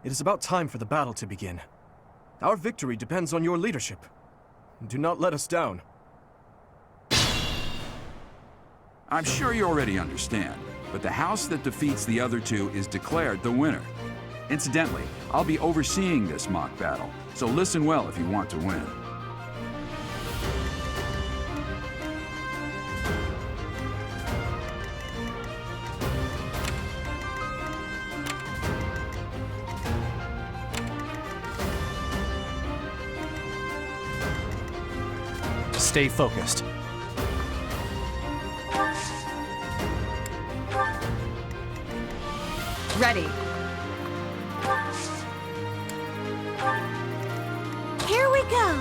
It is about time for the battle to begin. Our victory depends on your leadership. Do not let us down. I'm sure you already understand, but the house that defeats the other two is declared the winner. Incidentally, I'll be overseeing this mock battle, so listen well if you want to win. Stay focused. Ready. Here we go.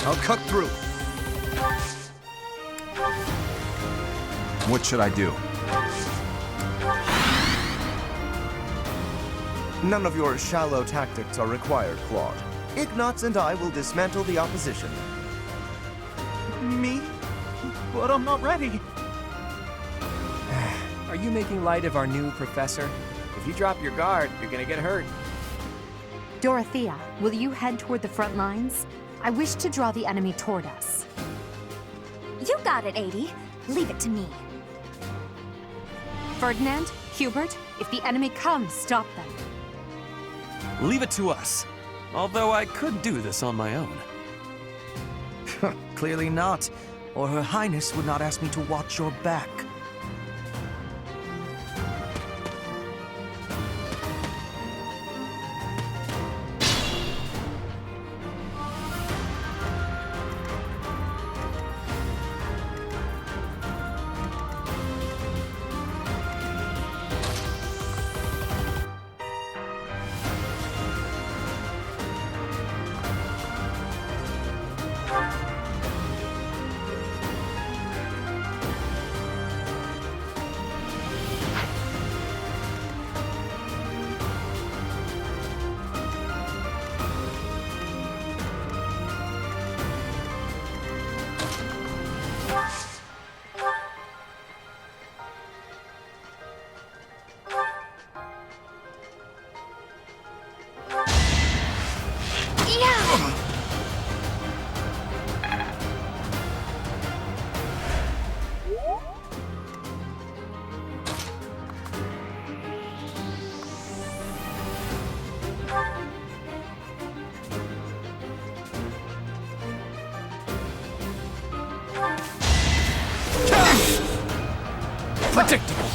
I'll cut through. What should I do? None of your shallow tactics are required, Claude. Ignatz and I will dismantle the opposition. Me? But I'm not ready. Are you making light of our new professor? If you drop your guard, you're gonna get hurt. Dorothea, will you head toward the front lines? I wish to draw the enemy toward us. You got it, 80. Leave it to me. Ferdinand, Hubert, if the enemy comes, stop them. Leave it to us. Although I could do this on my own. Clearly not, or Her Highness would not ask me to watch your back. Predictable.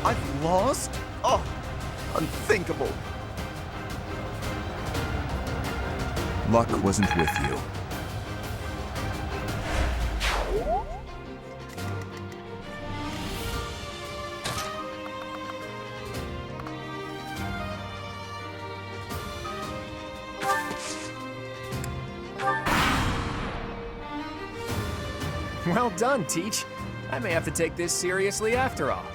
I've lost? Oh, unthinkable. Luck wasn't with you. Well done, Teach. I may have to take this seriously after all.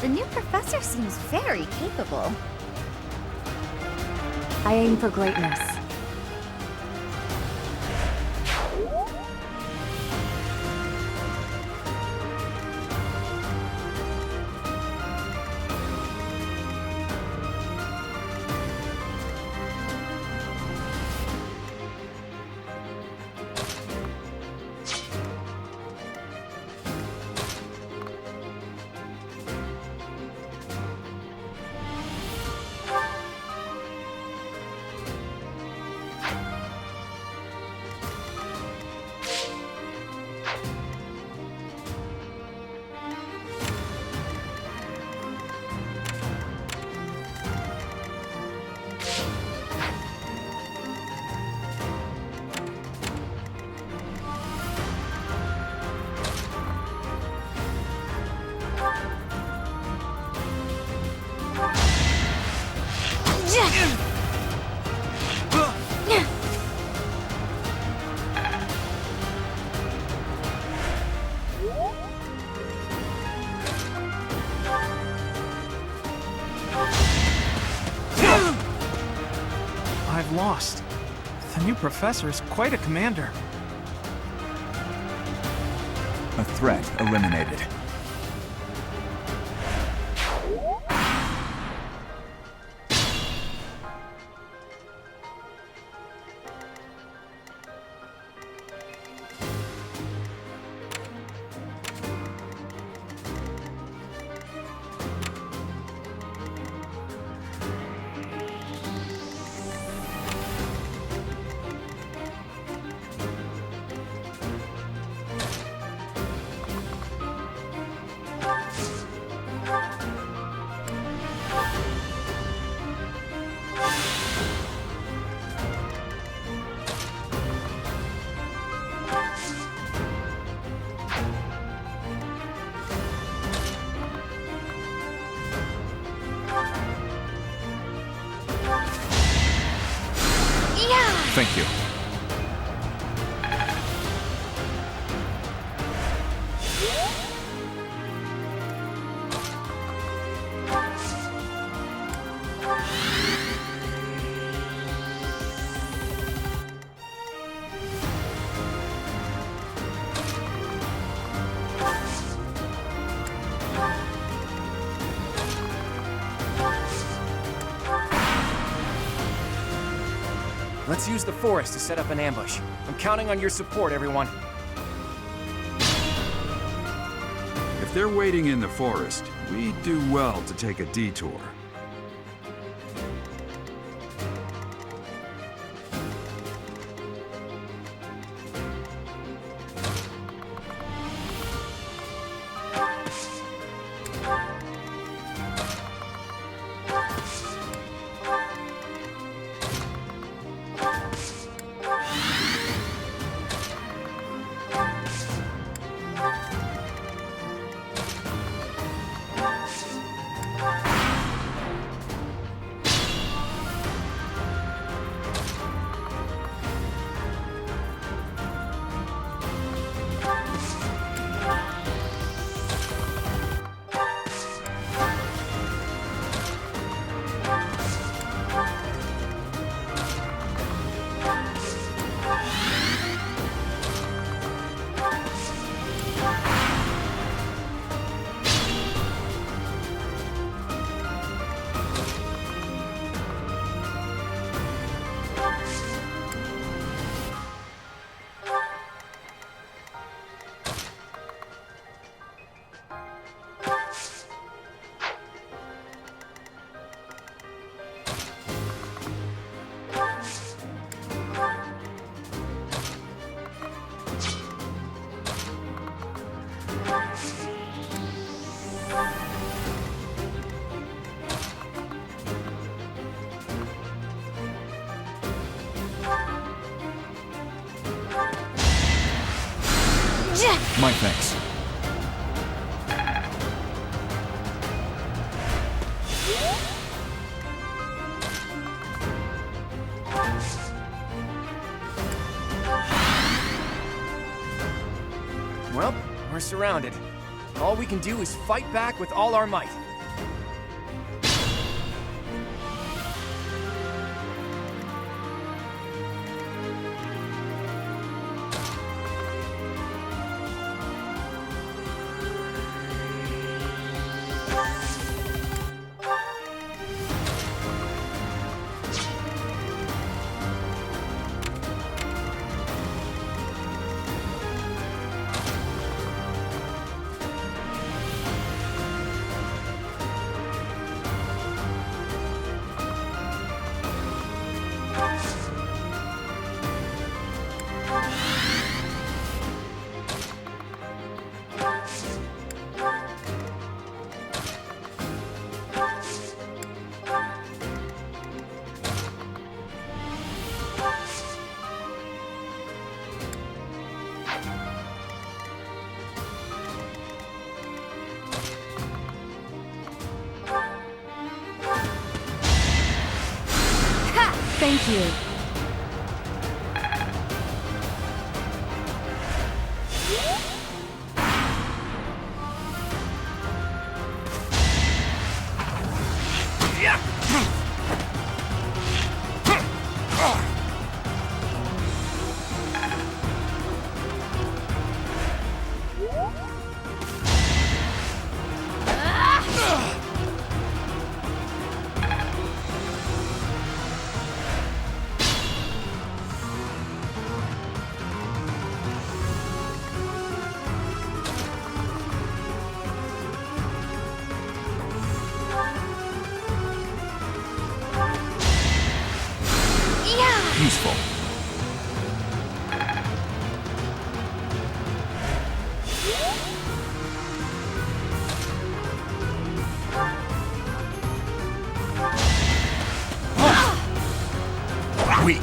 The new professor seems very capable. I aim for greatness. I've lost. The new professor is quite a commander. A threat eliminated. Thank you. Let's use the forest to set up an ambush. I'm counting on your support, everyone. If they're waiting in the forest, we do well to take a detour. My thanks. Well, we're surrounded. All we can do is fight back with all our might. Thank you. Useful. Weak.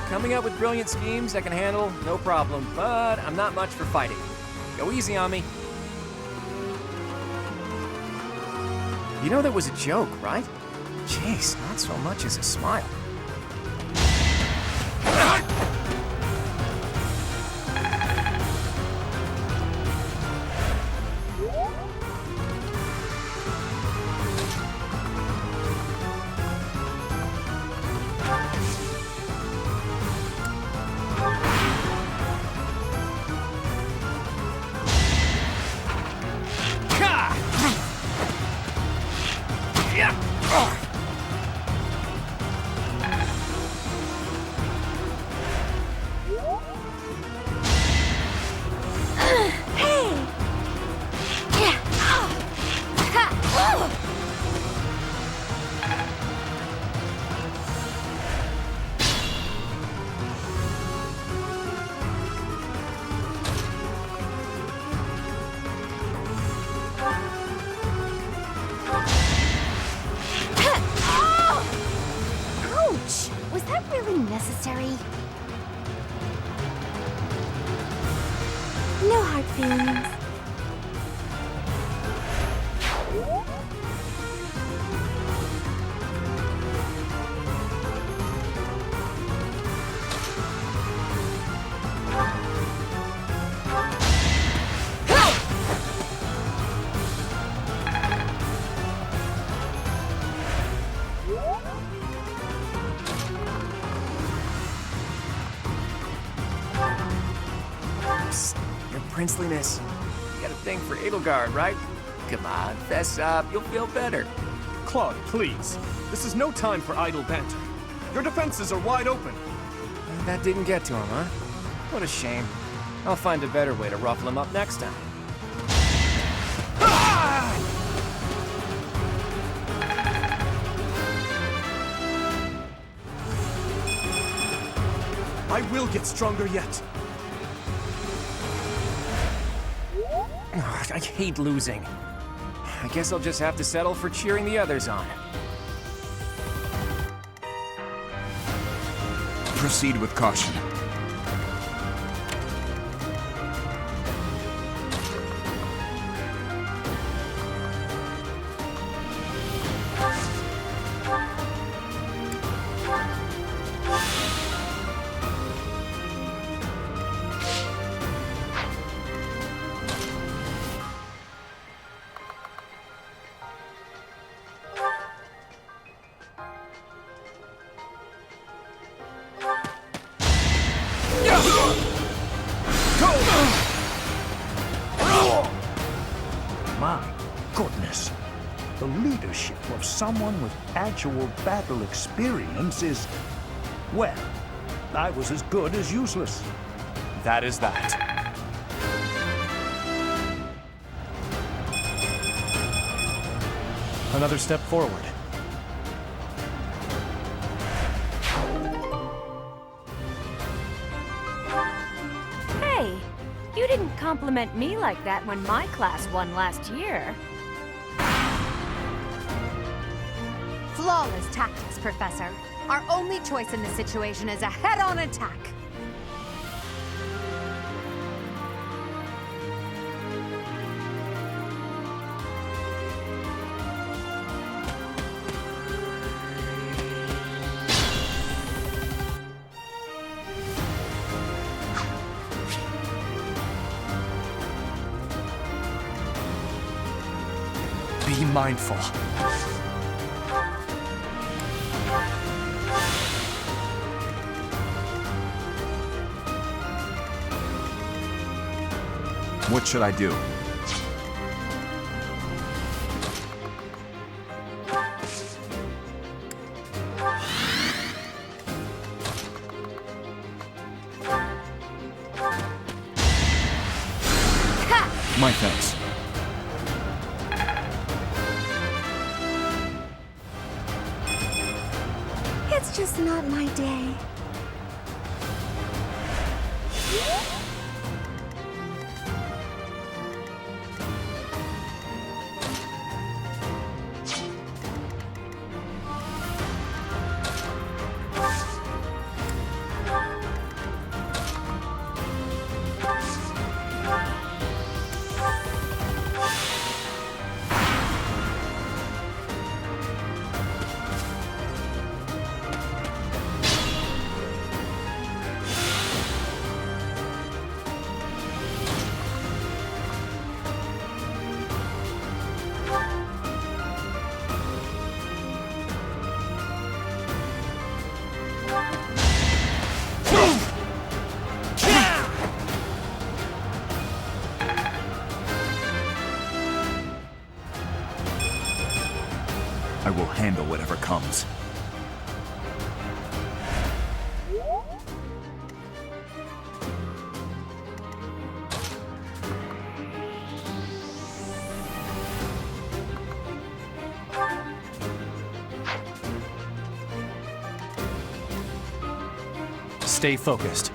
Coming up with brilliant schemes I can handle, no problem, but I'm not much for fighting. Go easy on me. You know that was a joke, right? Jeez, not so much as a smile. Was that really necessary? No hard feelings. Your princeliness. You got a thing for Edelgard, right? Come on, fess up. You'll feel better. Claude, please. This is no time for idle banter. Your defenses are wide open. That didn't get to him, huh? What a shame. I'll find a better way to ruffle him up next time. I will get stronger yet. I hate losing. I guess I'll just have to settle for cheering the others on. Proceed with caution. leadership of someone with actual battle experience is, well, I was as good as useless. That is that. Another step forward. Hey, you didn't compliment me like that when my class won last year. Flawless tactics, Professor. Our only choice in this situation is a head-on attack. Be mindful. What should I do? My thanks. It's just not my day. I will handle whatever comes. Stay focused.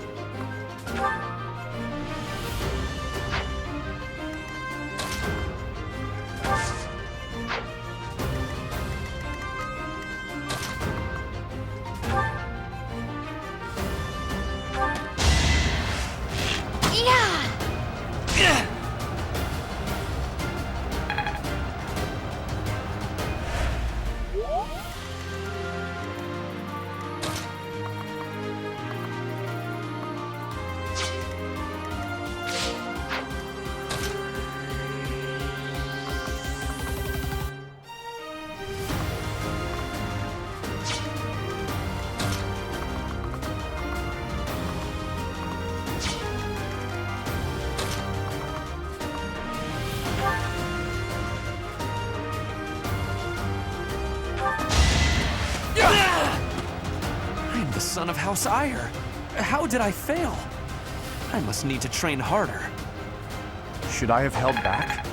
The son of House Ire. How did I fail? I must need to train harder. Should I have held back?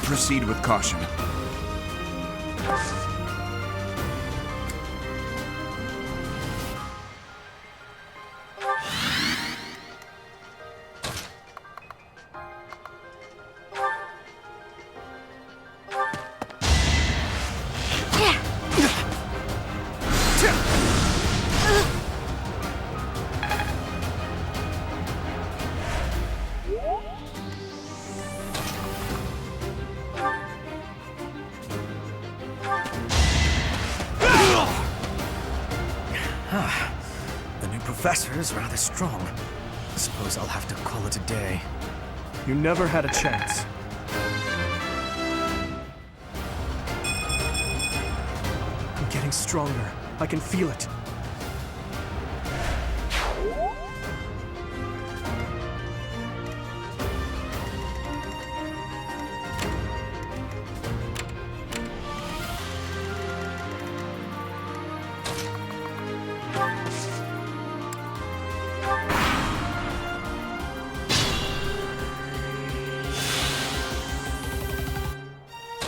Proceed with caution. professor's rather strong. Suppose I'll have to call it a day. You never had a chance. I'm getting stronger. I can feel it.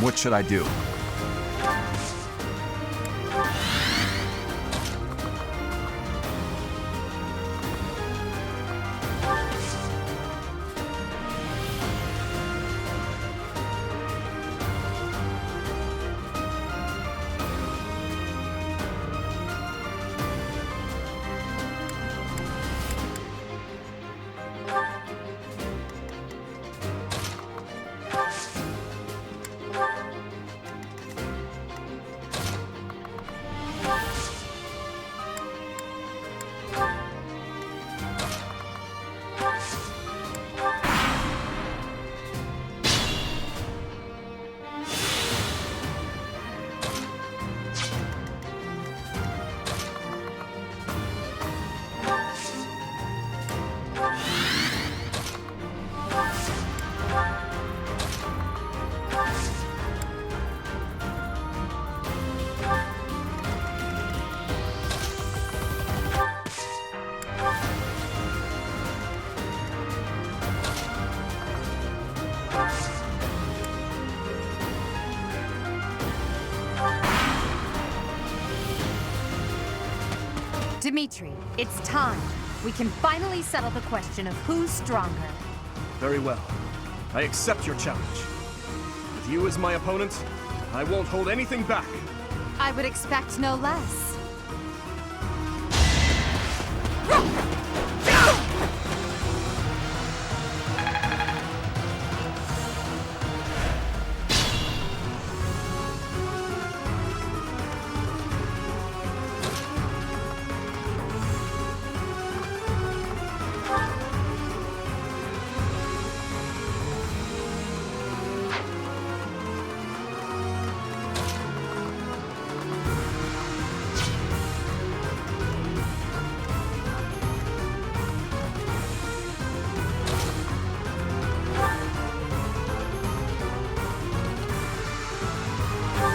What should I do? Dimitri, it's time. We can finally settle the question of who's stronger. Very well. I accept your challenge. With you as my opponent, I won't hold anything back. I would expect no less.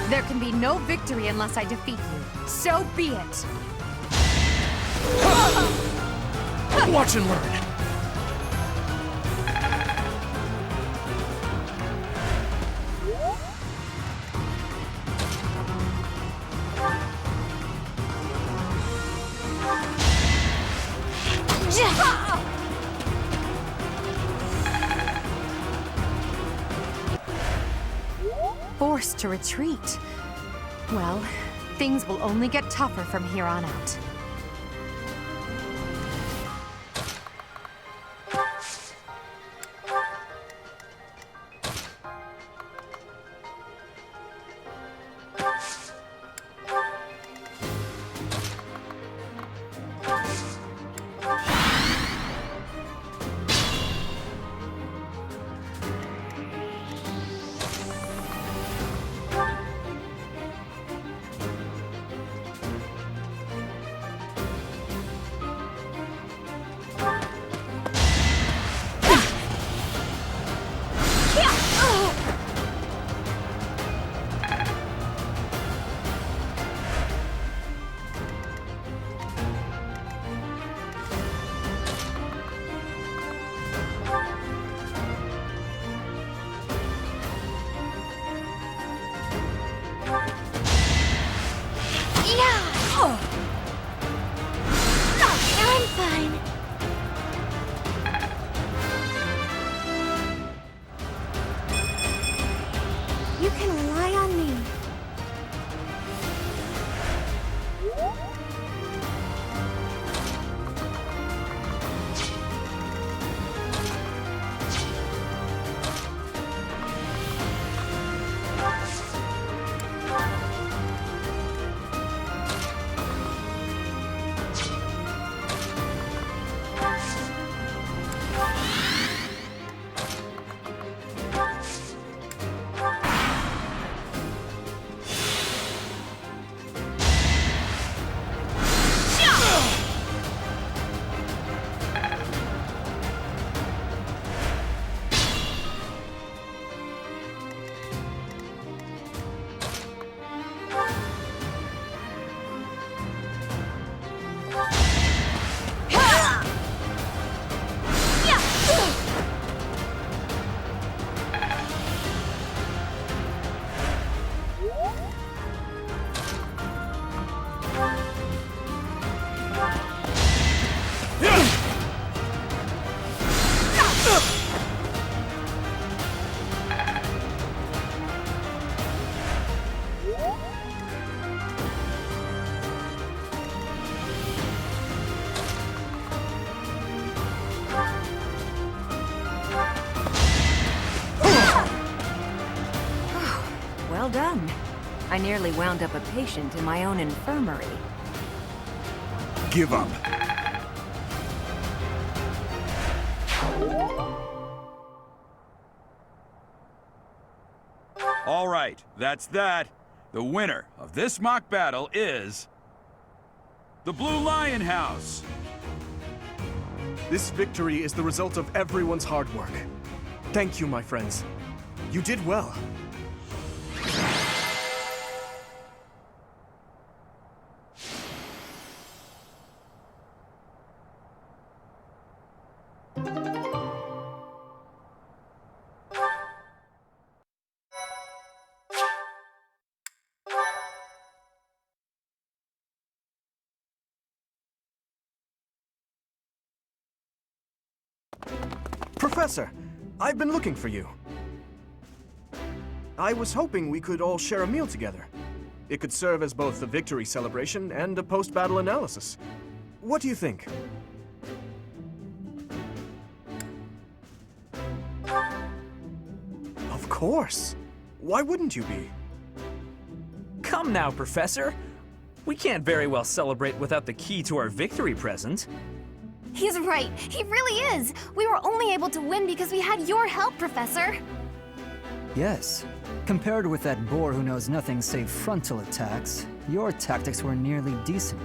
There can be no victory unless I defeat you. So be it. Watch and learn. Forced to retreat. Well, things will only get tougher from here on out. You can rely on me. I nearly wound up a patient in my own infirmary. Give up. All right, that's that. The winner of this mock battle is the Blue Lion House. This victory is the result of everyone's hard work. Thank you, my friends. You did well. Professor, I've been looking for you. I was hoping we could all share a meal together. It could serve as both a victory celebration and a post-battle analysis. What do you think? Of course. Why wouldn't you be? Come now, Professor. We can't very well celebrate without the key to our victory present. He's right. He really is. We were only able to win because we had your help, Professor. Yes. Compared with that boar who knows nothing save frontal attacks, your tactics were nearly decent.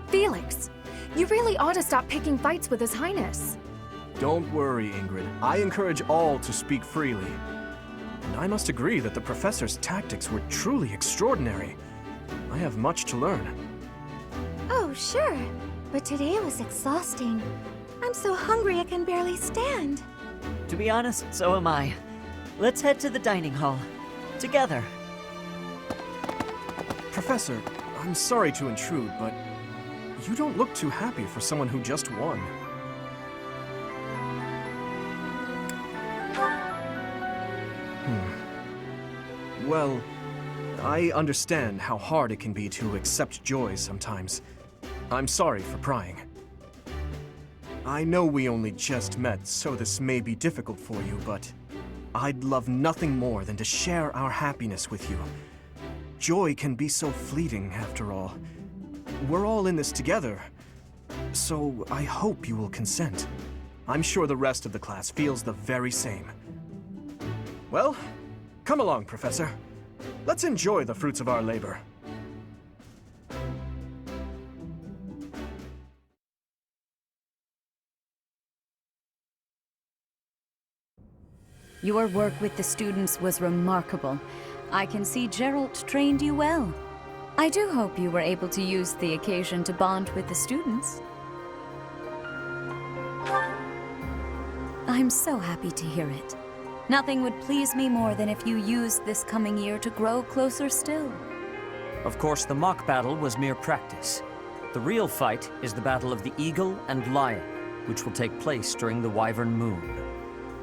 Felix, you really ought to stop picking fights with His Highness. Don't worry, Ingrid. I encourage all to speak freely. And I must agree that the Professor's tactics were truly extraordinary. I have much to learn. Oh, sure. But today was exhausting. I'm so hungry I can barely stand. To be honest, so am I. Let's head to the dining hall. Together. Professor, I'm sorry to intrude, but you don't look too happy for someone who just won. Well, I understand how hard it can be to accept joy sometimes. I'm sorry for prying. I know we only just met, so this may be difficult for you, but I'd love nothing more than to share our happiness with you. Joy can be so fleeting, after all. We're all in this together, so I hope you will consent. I'm sure the rest of the class feels the very same. Well, come along, Professor. Let's enjoy the fruits of our labor. Your work with the students was remarkable. I can see Geralt trained you well. I do hope you were able to use the occasion to bond with the students. I'm so happy to hear it. Nothing would please me more than if you used this coming year to grow closer still. Of course, the mock battle was mere practice. The real fight is the battle of the Eagle and Lion, which will take place during the Wyvern Moon.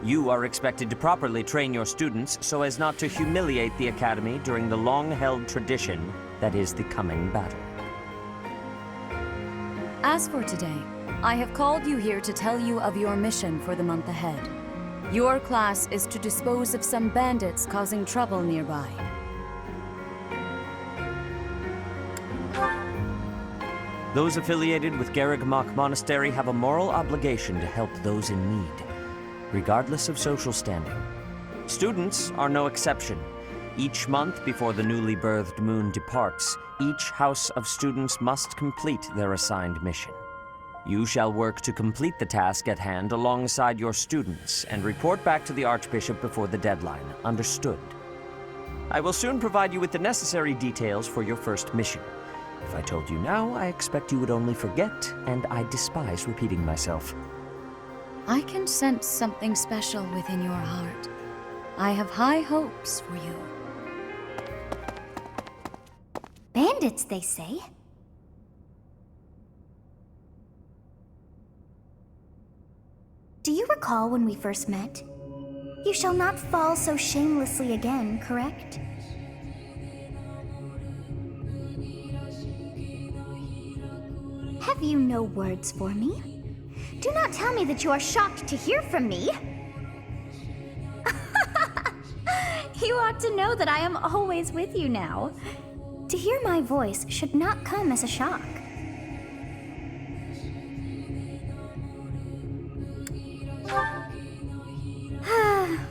You are expected to properly train your students so as not to humiliate the Academy during the long-held tradition that is the coming battle. As for today, I have called you here to tell you of your mission for the month ahead. Your class is to dispose of some bandits causing trouble nearby. Those affiliated with Garreg Monastery have a moral obligation to help those in need, regardless of social standing. Students are no exception. Each month before the newly birthed moon departs, each house of students must complete their assigned mission. You shall work to complete the task at hand alongside your students and report back to the Archbishop before the deadline. Understood? I will soon provide you with the necessary details for your first mission. If I told you now, I expect you would only forget, and I despise repeating myself. I can sense something special within your heart. I have high hopes for you. Bandits, they say? Do you recall when we first met? You shall not fall so shamelessly again, correct? Have you no words for me? Do not tell me that you are shocked to hear from me. You ought to know that I am always with you now. To hear my voice should not come as a shock.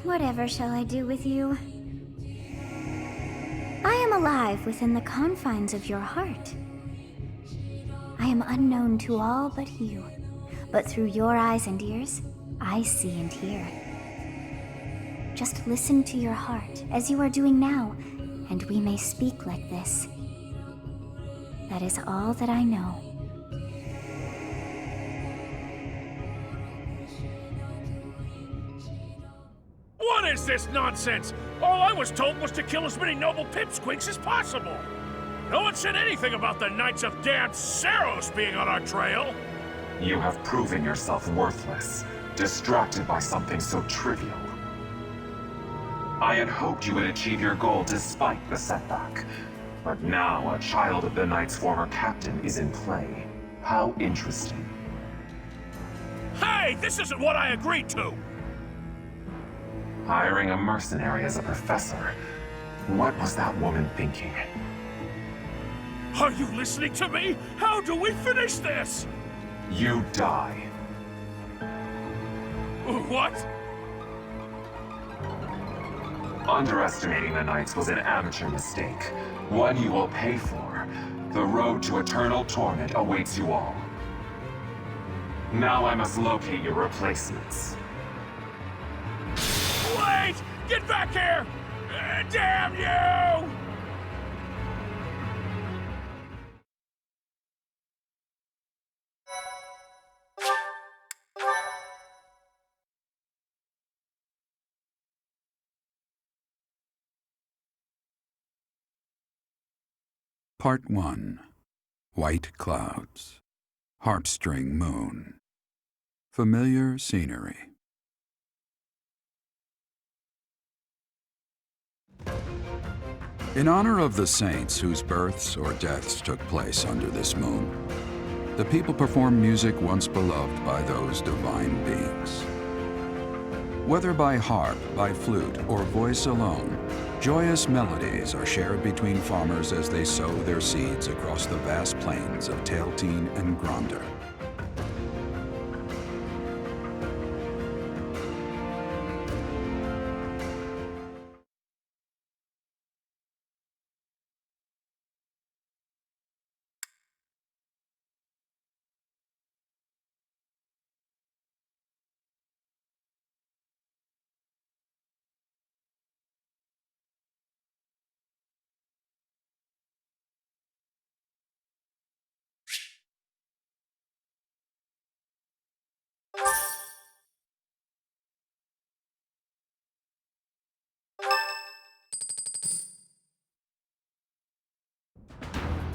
Whatever shall I do with you? I am alive within the confines of your heart. I am unknown to all but you, but through your eyes and ears, I see and hear. Just listen to your heart, as you are doing now, and we may speak like this. That is all that I know. What is this nonsense? All I was told was to kill as many noble pipsqueaks as possible. No one said anything about the Knights of damned Saros being on our trail. You have proven yourself worthless, distracted by something so trivial. I had hoped you would achieve your goal despite the setback. But now a child of the Knight's former captain is in play. How interesting. Hey, this isn't what I agreed to! Hiring a mercenary as a professor. What was that woman thinking? Are you listening to me? How do we finish this? You die. What? Underestimating the Knights was an amateur mistake. One you will pay for. The road to eternal torment awaits you all. Now I must locate your replacements. Wait! Get back here! Damn you! Part 1. White Clouds. Harpstring Moon. Familiar scenery. In honor of the saints whose births or deaths took place under this moon, the people perform music once beloved by those divine beings. Whether by harp, by flute, or voice alone, joyous melodies are shared between farmers as they sow their seeds across the vast plains of Tailteen and Gronder.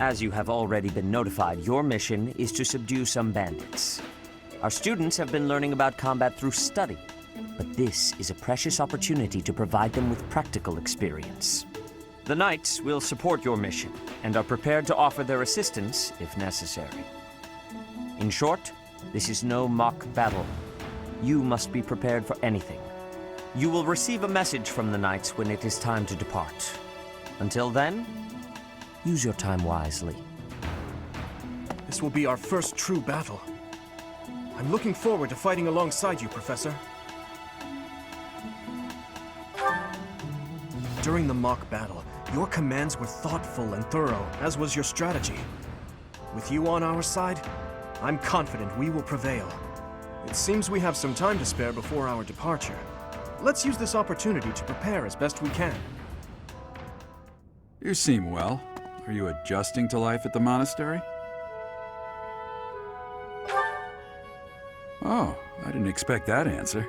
As you have already been notified, your mission is to subdue some bandits. Our students have been learning about combat through study, but this is a precious opportunity to provide them with practical experience. The Knights will support your mission and are prepared to offer their assistance if necessary. In short, this is no mock battle. You must be prepared for anything. You will receive a message from the Knights when it is time to depart. Until then, use your time wisely. This will be our first true battle. I'm looking forward to fighting alongside you, Professor. During the mock battle, your commands were thoughtful and thorough, as was your strategy. With you on our side, I'm confident we will prevail. It seems we have some time to spare before our departure. Let's use this opportunity to prepare as best we can. You seem well. Are you adjusting to life at the monastery? Oh, I didn't expect that answer.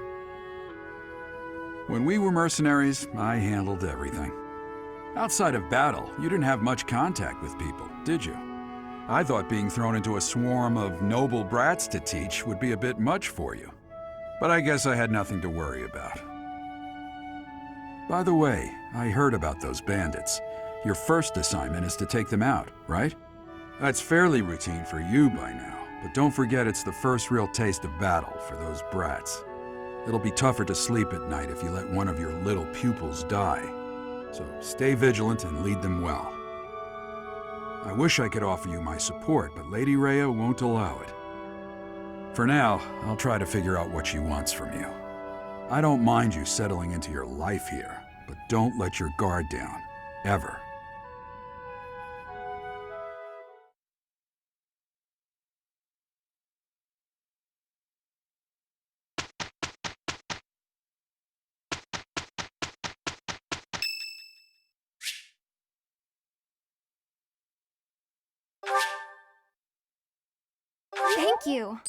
When we were mercenaries, I handled everything. Outside of battle, you didn't have much contact with people, did you? I thought being thrown into a swarm of noble brats to teach would be a bit much for you. But I guess I had nothing to worry about. By the way, I heard about those bandits. Your first assignment is to take them out, right? That's fairly routine for you by now, but don't forget it's the first real taste of battle for those brats. It'll be tougher to sleep at night if you let one of your little pupils die. So stay vigilant and lead them well. I wish I could offer you my support, but Lady Rhea won't allow it. For now, I'll try to figure out what she wants from you. I don't mind you settling into your life here, but don't let your guard down. Ever. Thank you.